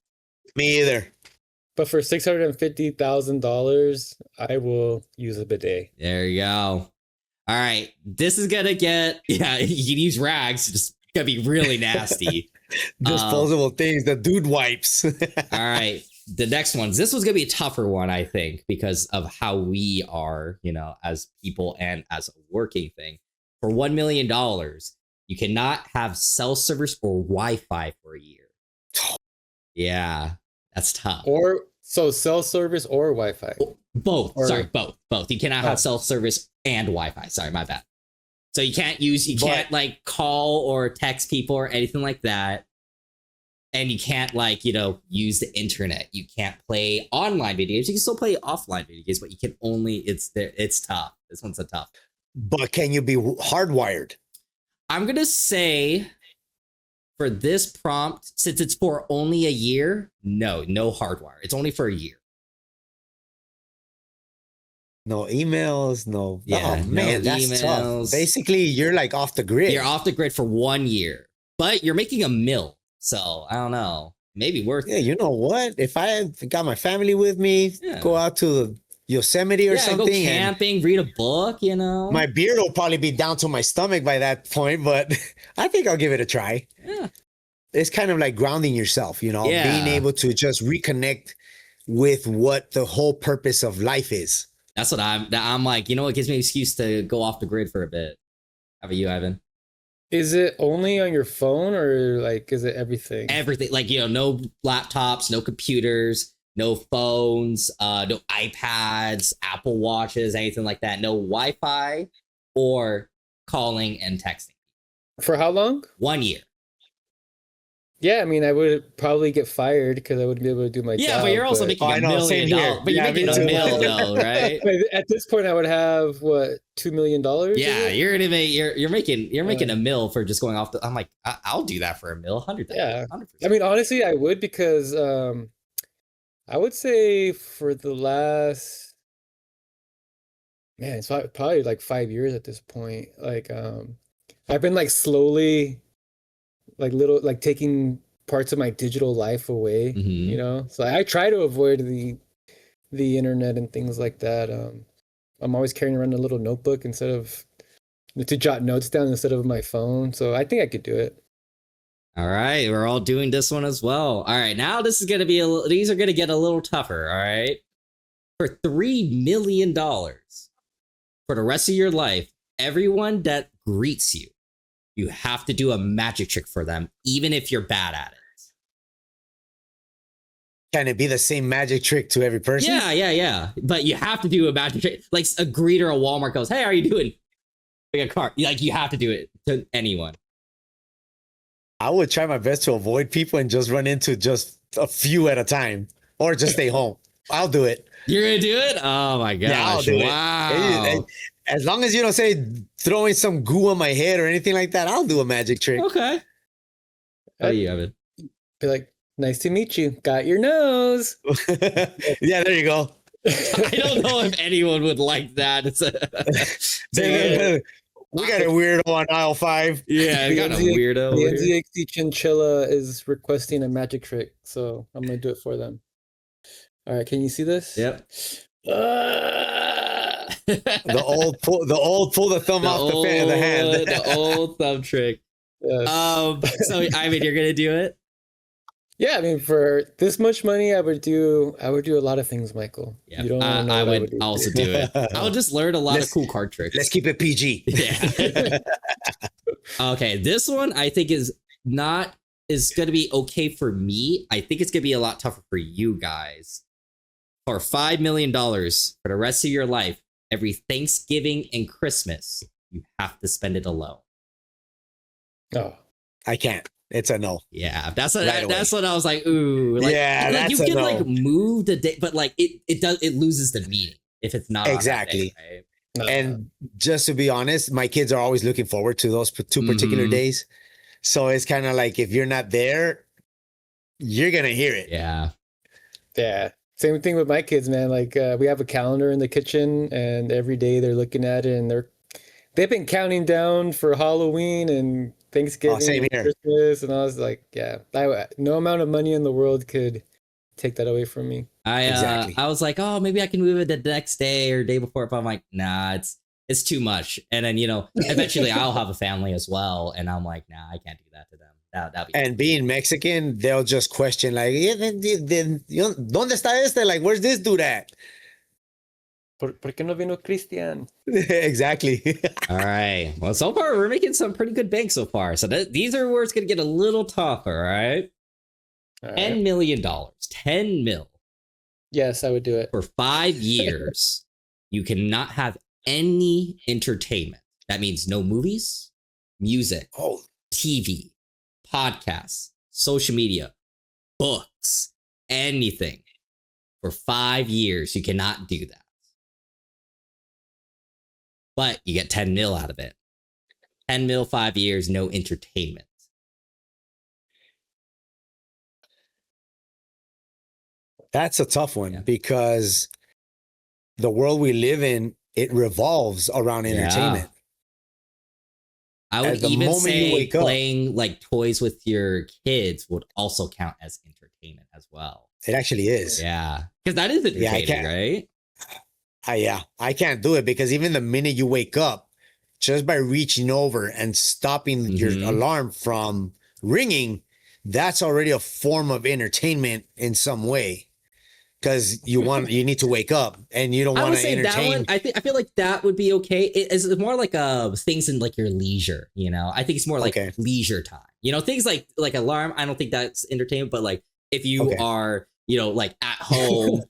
Me either. But for $650,000, I will use a bidet. There you go. All right. This is going to get, you can use rags. Just going to be really nasty. Disposable things, the dude wipes. All right. The next one. This was going to be a tougher one, I think, because of how we are, as people and as a working thing. For $1 million, you cannot have cell service or Wi-Fi for a year. Yeah, that's tough. So cell service or Wi-Fi? Both. Both. You cannot have cell service and Wi-Fi. Sorry, my bad. So you can't call or text people or anything like that. And you can't use the internet. You can't play online video games. You can still play offline video games, but you can only, it's tough. This one's a tough. But can you be hardwired? I'm going to say for this prompt, since it's for only a year, no hardwire. It's only for a year. No emails, no. Yeah, oh man, no that's emails. Tough. Basically, you're off the grid. You're off the grid for 1 year, but you're making a mill. So I don't know. maybe worth Yeah, it. you know what? If I got my family with me, go out to Yosemite or something. Go camping, read a book, you know. My beard will probably be down to my stomach by that point, but I think I'll give it a try. Yeah. It's kind of like grounding yourself, you know, Yeah. being able to just reconnect with what the whole purpose of life is. That's what I'm like, you know, it gives me an excuse to go off the grid for a bit. How about you, Ivan? Is it only on your phone or like is it everything? Everything, like, you know, no laptops, no computers, no phones, no iPads, Apple Watches, anything like that. No Wi-Fi or calling and texting. For how long? 1 year. Yeah, I mean, I would probably get fired because I wouldn't be able to do my job. Yeah, but you're also making $1 million. But you're making $1 million though, right? At this point, I would have what, $2 million? Yeah, you're gonna make you're making $1 million for just going off the. I'm like, I'll do that for $1 million, 100. Yeah, 100%. I mean, honestly, I would because I would say for the last, man, it's probably like 5 years at this point. Like, I've been like slowly, like taking parts of my digital life away, you know? So I try to avoid the internet and things like that. I'm always carrying around a little notebook to jot notes down instead of my phone. So I think I could do it. All right, we're all doing this one as well. All right, now this is gonna be these are gonna get a little tougher. All right, for $3 million for the rest of your life, everyone that greets you, you have to do a magic trick for them, even if you're bad at it. Can it be the same magic trick to every person? Yeah. But you have to do a magic trick. Like a greeter at Walmart goes, "Hey, how are you doing?" Like a cart. Like you have to do it to anyone. I would try my best to avoid people and just run into just a few at a time, or just stay home. I'll do it. You're gonna do it? Oh my gosh! Yeah, I'll do wow. As long as you don't say throwing some goo on my head or anything like that, I'll do a magic trick. Okay. How do you have it? Be like, "Nice to meet you. Got your nose." Yeah, there you go. I don't know if anyone would like that. We got a weirdo on aisle 5. Yeah, I got a weirdo. The NZXT Chinchilla is requesting a magic trick, so I'm gonna do it for them. All right, can you see this? Yep. The old pull the thumb off the hand. The old thumb trick. Yes. So Ivan, you're gonna do it? Yeah, I mean, for this much money, I would do a lot of things, Michael. Yeah, you don't I would also do it. I would just learn a lot of cool card tricks. Let's keep it PG. Yeah. Okay, this one I think is going to be okay for me. I think it's going to be a lot tougher for you guys. For $5 million for the rest of your life, every Thanksgiving and Christmas, you have to spend it alone. Oh, I can't. It's a no. Yeah, that's what I was like. Ooh, like, yeah, like that's you can no. like move the day, but like it loses the meaning if it's not exactly. On that day, right? And just to be honest, my kids are always looking forward to those 2 particular days. So it's kind of like if you're not there, you're gonna hear it. Yeah. Same thing with my kids, man. Like we have a calendar in the kitchen, and every day they're looking at it, and they've been counting down for Halloween and Thanksgiving and Christmas, and I was like, yeah, no amount of money in the world could take that away from me. I was like, oh, maybe I can move it the next day or day before, but I'm like, nah, it's too much. And then, you know, eventually I'll have a family as well, and I'm like, nah, I can't do that to them. That'd be and being Mexican, they'll just question like, ¿Dónde está este? Like, where's this dude at? ¿Por qué no vino Christian? Exactly. All right. Well, so far we're making some pretty good bank so far. So these are where it's going to get a little tougher, all right? $10 million. 10 mil. Yes, I would do it. For 5 years, you cannot have any entertainment. That means no movies, music, TV, podcasts, social media, books, anything. For 5 years, you cannot do that. But you get 10 mil out of it. 10 mil, 5 years, no entertainment. That's a tough one because the world we live in, it revolves around entertainment. I would At the even moment you say wake up- playing like toys with your kids would also count as entertainment as well. It actually is. Yeah, because that is Yeah, I entertaining, can't- right? Yeah, I can't do it because even the minute you wake up, just by reaching over and stopping your Mhm. alarm from ringing, that's already a form of entertainment in some way. Because you need to wake up and you don't I want would to say that entertain. one. I feel like that would be okay. It's more like things in like your leisure. You know, I think it's more like Okay. leisure time. You know, things like alarm. I don't think that's entertainment. But like if you Okay. are, you know, like at home,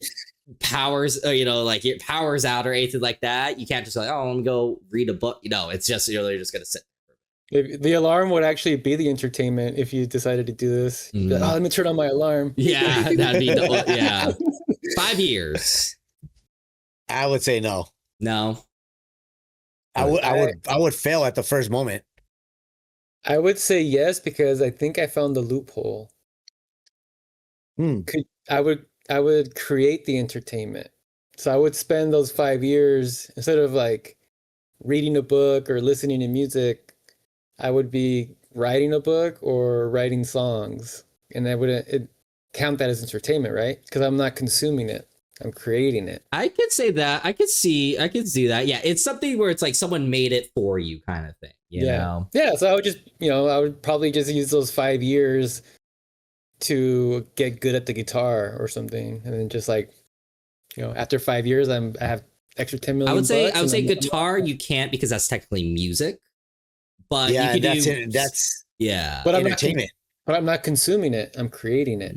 powers, you know, like your powers out or anything like that, you can't just like, oh, let me go read a book. You know, it's just you're just gonna sit. The alarm would actually be the entertainment if you decided to do this. You'd be like, Mm. oh, let me turn on my alarm. Yeah, that'd be yeah. 5 years. I would say no. No. I would fail at the first moment. I would say yes because I think I found the loophole. Hmm. I would create the entertainment. So I would spend those 5 years instead of like reading a book or listening to music, I would be writing a book or writing songs, and that would count that as entertainment, right? Because I'm not consuming it, I'm creating it. I could say that. I could see that. Yeah, it's something where it's like someone made it for you kind of thing, you know? Yeah, so I would just, I would probably just use those 5 years to get good at the guitar or something, and then just like, after 5 years, I have extra 10 million. I would say bucks, and guitar you can't because that's technically music. But Yeah, you could that's do it. That's yeah. But entertainment. I'm not consuming it, I'm creating it.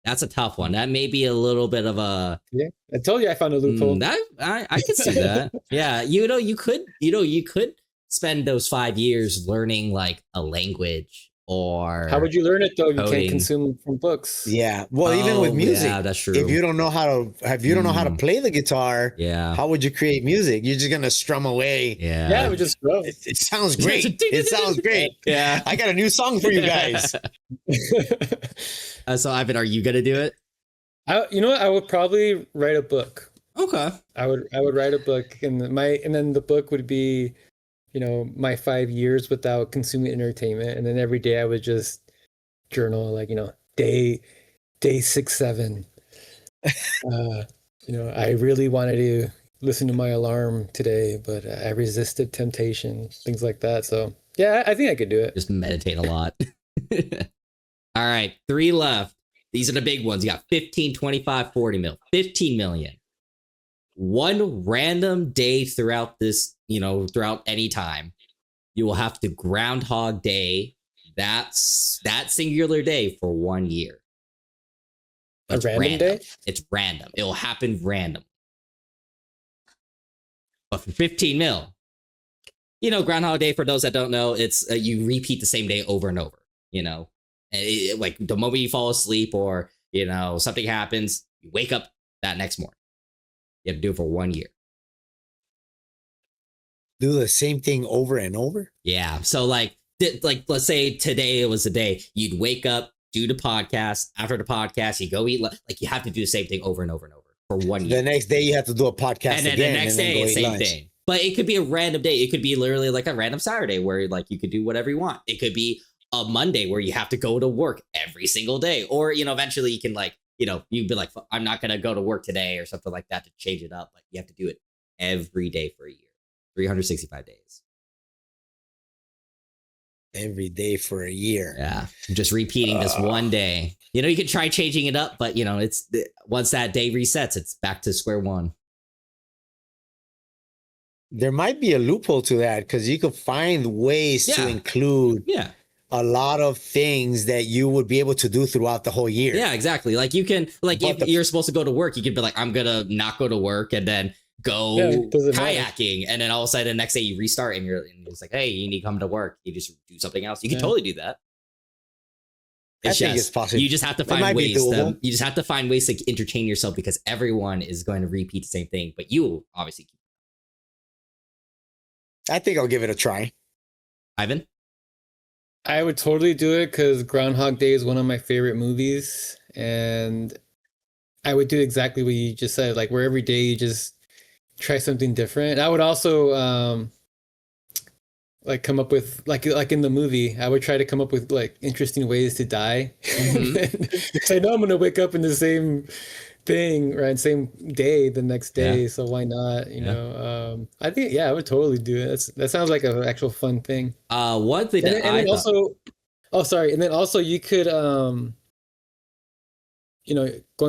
That's a tough one. That may be a little bit of a Yeah, I told you I found a loophole. I could see that. Yeah, you could spend those 5 years learning like a language or How would you learn it though? You coding. can't consume from books. Yeah. Well, even with music, yeah, that's true. if you don't know how to play the guitar, yeah, how would you create music? You're just gonna strum away. Yeah, it would just grow. It sounds great. It sounds great. Yeah. I got a new song for you guys. So Ivan, are you gonna do it? You know what? I would probably write a book. Okay. I would write a book, and then the book would be, my 5 years without consuming entertainment, and then every day I would just journal, like, day 6, 7. I really wanted to listen to my alarm today, but I resisted temptation, things like that. So yeah, I think I could do it. Just meditate a lot. All right, 3 left. These are the big ones. You got 15, 25, 40 mil, 15 million. One random day throughout this, throughout any time, you will have to Groundhog Day that singular day for 1 year. A random day? It's random. It will happen random. But for 15 mil, Groundhog Day, for those that don't know, it's you repeat the same day over and over, like the moment you fall asleep or, something happens, you wake up that next morning. You have to do it for 1 year. Do the same thing over and over? Yeah. So like let's say today was the day you'd wake up, do the podcast. After the podcast, you go eat. Like you have to do the same thing over and over and over for 1 year. The next day you have to do a podcast and then again. the next day, same thing. But it could be a random day. It could be literally like a random Saturday where like you could do whatever you want. It could be a Monday where you have to go to work every single day. Or, eventually you can like, you'd be like, I'm not going to go to work today or something like that to change it up. But you have to do it every day for a year, 365 days. Every day for a year. Yeah. Just repeating this one day. You can try changing it up, but, it's once that day resets, it's back to square one. There might be a loophole to that because you could find ways to include a lot of things that you would be able to do throughout the whole year. Yeah, exactly. Like you can, like if you're supposed to go to work, you could be like, I'm going to not go to work and then go kayaking. And then all of a sudden the next day you restart and it's like, hey, you need to come to work. You just do something else. You can totally do that. I think it's possible. You just have to find ways. You just have to find ways to entertain yourself because everyone is going to repeat the same thing, but you obviously keep. I think I'll give it a try. Ivan? I would totally do it because Groundhog Day is one of my favorite movies. And I would do exactly what you just said, like where every day you just try something different. I would also like come up with like in the movie, I would try to come up with like interesting ways to die. Because I know I'm gonna wake up in the same thing, right? Same day the next Yeah. day. So why not? Yeah. I think yeah, I would totally do it. That sounds like an actual fun thing. One thing that And I then thought. also, oh sorry, and then also you could going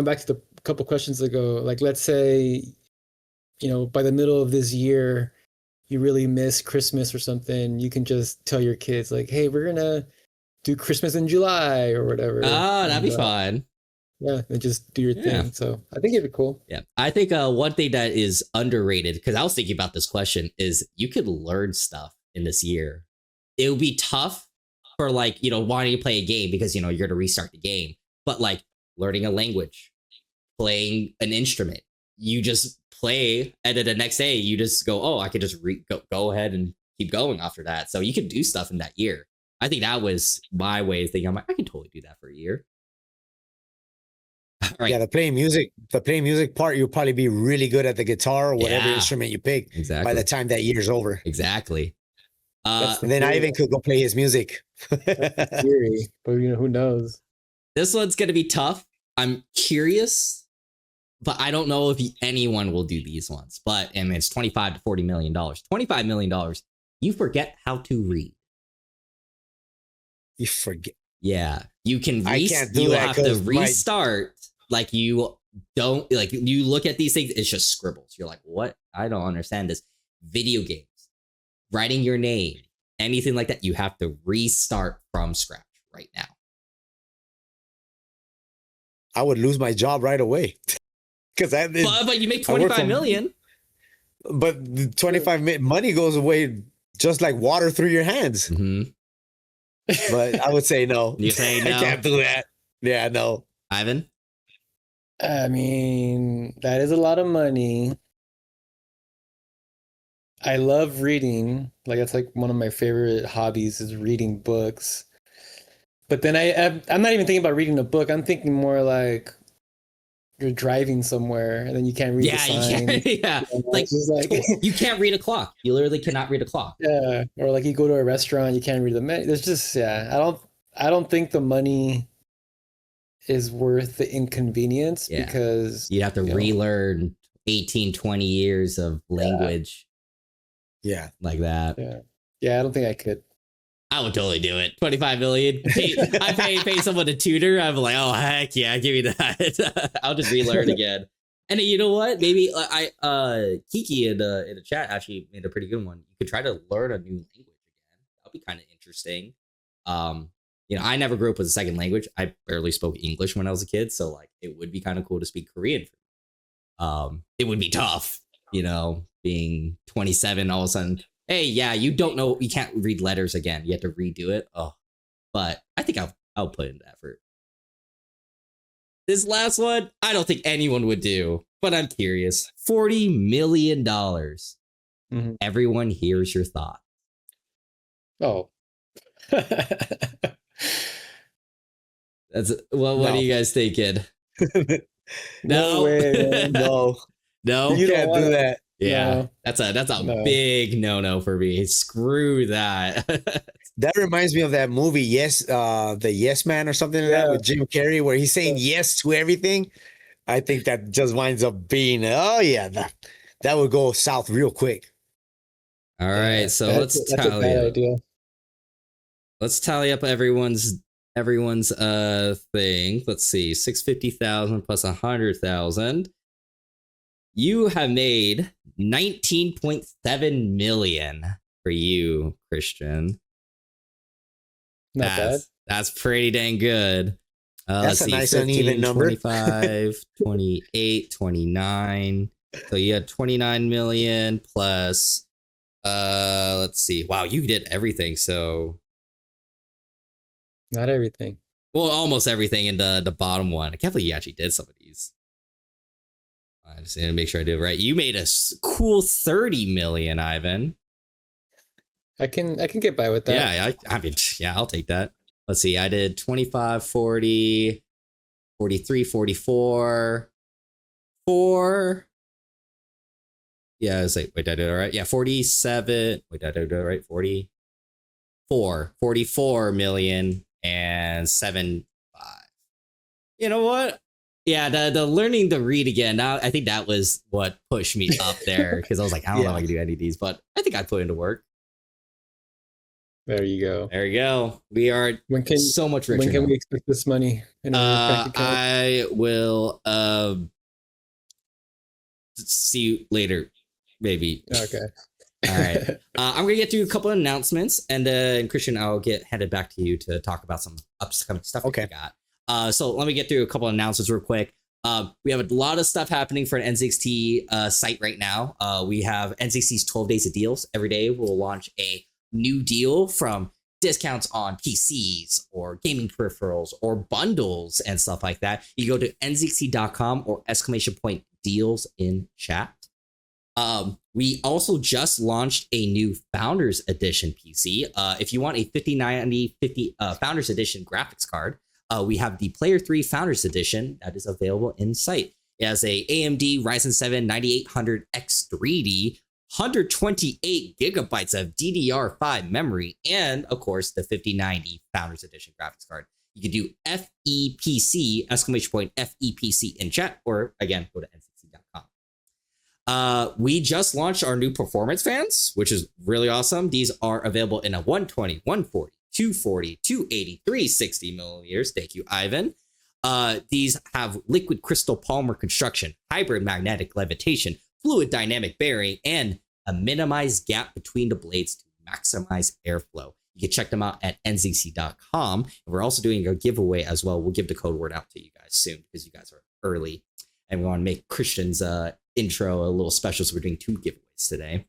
back to the couple questions ago, like let's say, by the middle of this year, you really miss Christmas or something, you can just tell your kids like, "Hey, we're gonna do Christmas in July or whatever," Oh, that'd and be fun. yeah, and just do your Yeah. thing. So I think it'd be cool. Yeah. I think one thing that is underrated, because I was thinking about this question, is you could learn stuff in this year. It would be tough for like, wanting to play a game because, you're going to restart the game. But like learning a language, playing an instrument, you just play. And then the next day you just go, oh, I could just go ahead and keep going after that. So you could do stuff in that year. I think that was my way of thinking. I'm like, I can totally do that for a year. Right. Yeah, the playing music part, you'll probably be really good at the guitar or whatever instrument you pick by the time that year's over. Exactly. And then Ivan could go play his music. That's theory, but who knows? This one's gonna be tough. I'm curious, but I don't know if anyone will do these ones. But I mean, it's $25 to $40 million. $25 million. You forget how to read. You forget. Yeah, you can. I can't do you that. have to restart. Like you don't like. You look at these things. It's just scribbles. You're like, what? I don't understand this. Video games, writing your name, anything like that. You have to restart from scratch right now. I would lose my job right away. Because but you make 25 million. But the 25 money goes away just like water through your hands. Mm-hmm. But I would say no. You say no? I can't do that. Yeah, no. Ivan? I mean, that is a lot of money. I love reading. Like that's like one of my favorite hobbies is reading books. But then I'm not even thinking about reading a book. I'm thinking more like you're driving somewhere and then you can't read the sign. Yeah. Like you can't read a clock. You literally cannot read a clock. Yeah. Or like you go to a restaurant, you can't read the menu. There's just I don't think the money is worth the inconvenience because you'd have to relearn 18, 20 years of language. Yeah. Like that. Yeah. Yeah, I don't think I could. I would totally do it. 25 million. I pay someone to tutor. I'm like, oh heck yeah, give me that. I'll just relearn again. And you know what? Maybe Kiki in the chat actually made a pretty good one. You could try to learn a new language again. That'll be kind of interesting. I never grew up with a second language. I barely spoke English when I was a kid, so like it would be kind of cool to speak Korean. It would be tough, being 27 all of a sudden. Hey, yeah, you don't know, you can't read letters again. You have to redo it. Oh, but I think I'll put in the effort. This last one, I don't think anyone would do, but I'm curious. $40 million. Mm-hmm. Everyone hears your thoughts. Oh. That's what are you guys thinking? No way, no. You can't do that. Yeah, no. That's a big no for me. Screw that. That reminds me of that movie, the Yes Man or something like that with Jim Carrey, where he's saying yes to everything. I think that just winds up being that would go south real quick. All right, so let's tally up. Idea. Let's tally up everyone's thing. Let's see, 650,000 plus 100,000. You have made 19.7 million for you, Christian. Not bad. That's pretty dang good. That's a nice 15, uneven number. 25, 28, 29. So you had 29 million plus, let's see. Wow, you did everything. So not everything. Well, almost everything in the bottom one. I can't believe you actually did some of these. I just need to make sure I do it right. You made a cool 30 million, Ivan. I can get by with that. Yeah, I mean, I'll take that. Let's see. I did 25, 40, 43, 44, 4. Yeah, it's like, wait, did I do it right? Yeah, 47. Wait, did I do it right? 40. 44 million and 7.5. You know what? Yeah, the learning to read again. Now I think that was what pushed me up there because I was like, I don't know if I can do any of these, but I think I put into work. There you go. There you go. We are so much richer. When can now. we expect this money in our bank account? I will see you later, maybe. Okay. All right. I'm gonna get through a couple of announcements, and Christian, I'll get headed back to you to talk about some upcoming stuff we got. So let me get through a couple of announcements real quick. We have a lot of stuff happening for an NZXT site right now. We have NZXT's 12 days of deals. Every day we'll launch a new deal, from discounts on PCs or gaming peripherals or bundles and stuff like that. You go to nzxt.com or !deals in chat. We also just launched a new Founders Edition PC. If you want a 5090 Founders Edition graphics card, we have the Player 3 Founders Edition that is available in site. It has a AMD Ryzen 7 9800X3D, 128 gigabytes of DDR5 memory, and of course the 5090 Founders Edition graphics card. You can do FEPC, FEPC in chat, or again, go to nzxt.com. We just launched our new performance fans, which is really awesome. These are available in a 120, 140, 240, 280, 360 millimeters. Thank you, Ivan. These have liquid crystal polymer construction, hybrid magnetic levitation, fluid dynamic bearing, and a minimized gap between the blades to maximize airflow. You can check them out at nzc.com. And we're also doing a giveaway as well. We'll give the code word out to you guys soon because you guys are early. And we want to make Christian's intro a little special. So we're doing 2 giveaways today.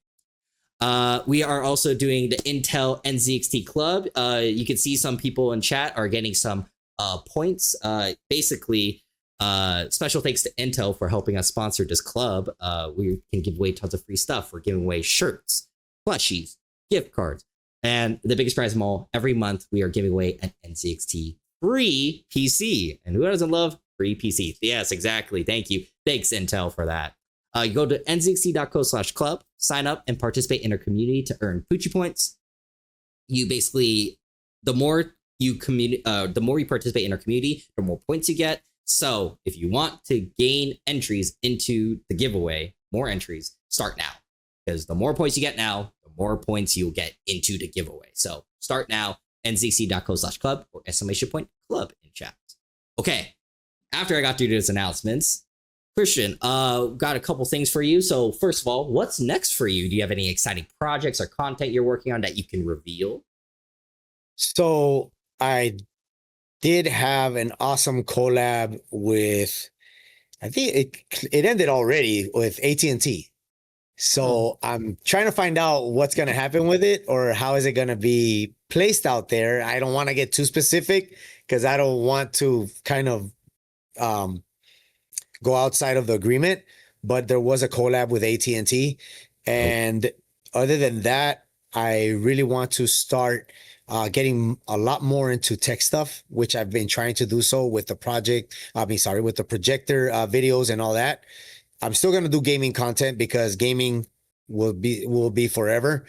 We are also doing the Intel NZXT Club. You can see some people in chat are getting some points. Basically, special thanks to Intel for helping us sponsor this club. We can give away tons of free stuff. We're giving away shirts, plushies, gift cards, and the biggest prize of all, every month we are giving away an NZXT free PC. And who doesn't love free PC? Yes, exactly. Thank you. Thanks, Intel, for that. You go to nzxt.co/club, sign up, and participate in our community to earn Poochie points. You basically, the more you participate in our community, the more points you get. So if you want to gain entries into the giveaway, more entries, start now. Because the more points you get now, the more points you'll get into the giveaway. So start now, nzc.co/club or !club in chat. Okay, after I got through those announcements, Christian, got a couple things for you. So first of all, what's next for you? Do you have any exciting projects or content you're working on that you can reveal? So I did have an awesome collab with, I think it ended already, with AT&T. So I'm trying to find out what's going to happen with it, or how is it going to be placed out there. I don't want to get too specific because I don't want to kind of go outside of the agreement, but there was a collab with AT&T. And other than that, I really want to start getting a lot more into tech stuff, which I've been trying to do so with the with the projector videos and all that. I'm still going to do gaming content because gaming will be forever.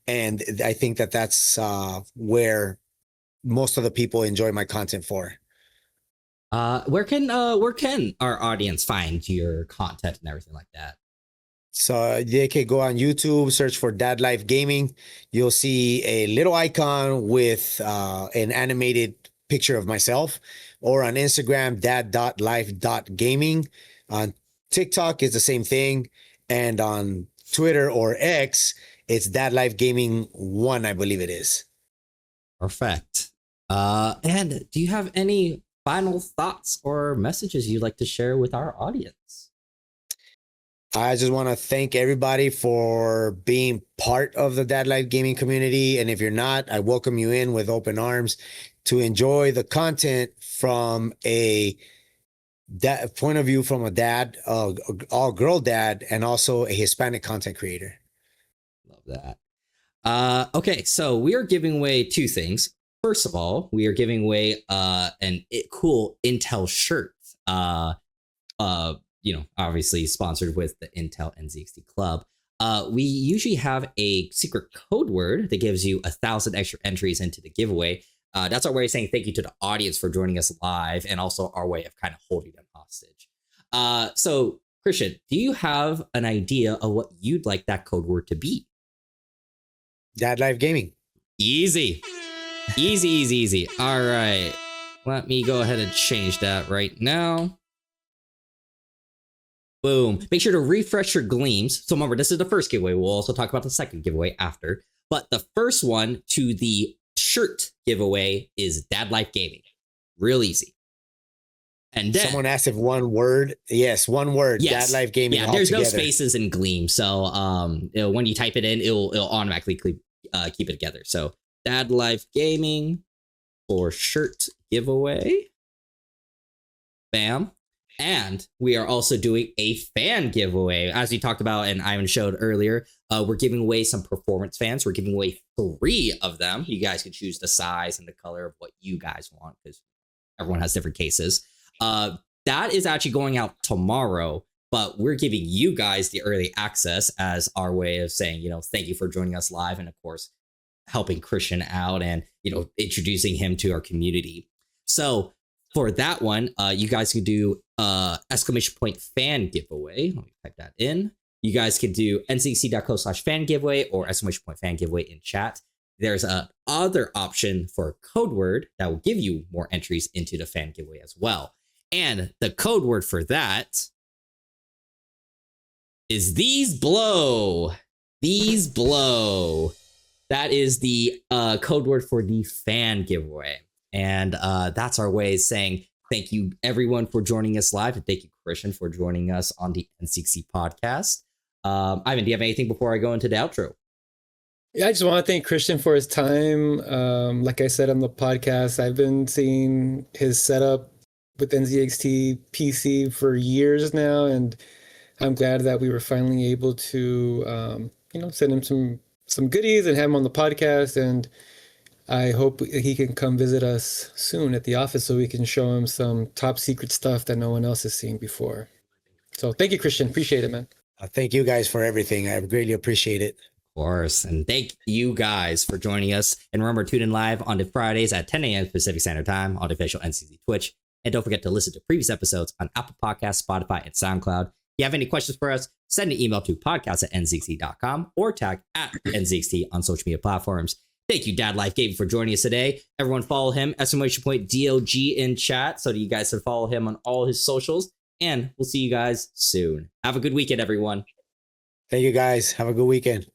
And I think that that's where most of the people enjoy my content for. Where can our audience find your content and everything like that? So they can go on YouTube, search for dadlifegaming. You'll see a little icon with an animated picture of myself, or on Instagram, dad.life.gaming. On TikTok is the same thing. And on Twitter or X, it's dadlifegaming1, I believe it is. Perfect. And do you have any final thoughts or messages you'd like to share with our audience? I just want to thank everybody for being part of the Dad Life Gaming community. And if you're not, I welcome you in with open arms to enjoy the content from a point of view, from a dad, all girl dad, and also a Hispanic content creator. Love that. Okay, so we are giving away 2 things. First of all, we are giving away an cool Intel shirt. Obviously sponsored with the Intel NZXT Club. we usually have a secret code word that gives you 1,000 extra entries into the giveaway. That's our way of saying thank you to the audience for joining us live, and also our way of kind of holding them hostage. So, Christian, do you have an idea of what you'd like that code word to be? Dadlifegaming. Easy. Easy. All right. Let me go ahead and change that right now. Boom. Make sure to refresh your gleams. So remember, this is the first giveaway. We'll also talk about the second giveaway after. But the first one to the shirt giveaway is Dadlifegaming. Real easy. And then Someone asked if one word. Yes, one word. Yes. Dadlifegaming. Yeah, there's no altogether. spaces in Gleam. So when you type it in, it'll automatically keep it together. So Dadlifegaming for shirt giveaway. Bam. And we are also doing a fan giveaway. As we talked about and Ivan showed earlier, we're giving away some performance fans. We're giving away 3 of them. You guys can choose the size and the color of what you guys want, because everyone has different cases. That is actually going out tomorrow, but we're giving you guys the early access as our way of saying, thank you for joining us live. And of course, helping Christian out and, introducing him to our community. So for that one, you guys can do !fan giveaway. Let me type that in. You guys can do nzxt.co/fan giveaway or !fan giveaway in chat. There's a other option for a code word that will give you more entries into the fan giveaway as well. And the code word for that is these blow. These blow. That is the code word for the fan giveaway. And that's our way of saying thank you, everyone, for joining us live. And thank you, Christian, for joining us on the NZXT podcast. Ivan, do you have anything before I go into the outro? Yeah, I just want to thank Christian for his time. Like I said on the podcast, I've been seeing his setup with NZXT PC for years now, and I'm glad that we were finally able to, send him some goodies and have him on the podcast. And I hope he can come visit us soon at the office so we can show him some top secret stuff that no one else has seen before. So thank you, Christian. Appreciate it, man. Thank you guys for everything. I greatly appreciate it. Of course. And thank you guys for joining us. And remember, tune in live on the Fridays at 10 a.m. Pacific Standard Time on the official NZXT Twitch. And don't forget to listen to previous episodes on Apple Podcasts, Spotify, and SoundCloud. If you have any questions for us, send an email to podcast@nzxt.com or tag @NZXT on social media platforms. Thank you, Dadlifegaming, for joining us today. Everyone follow him, !DOG in chat, so that you guys can follow him on all his socials. And we'll see you guys soon. Have a good weekend, everyone. Thank you, guys. Have a good weekend.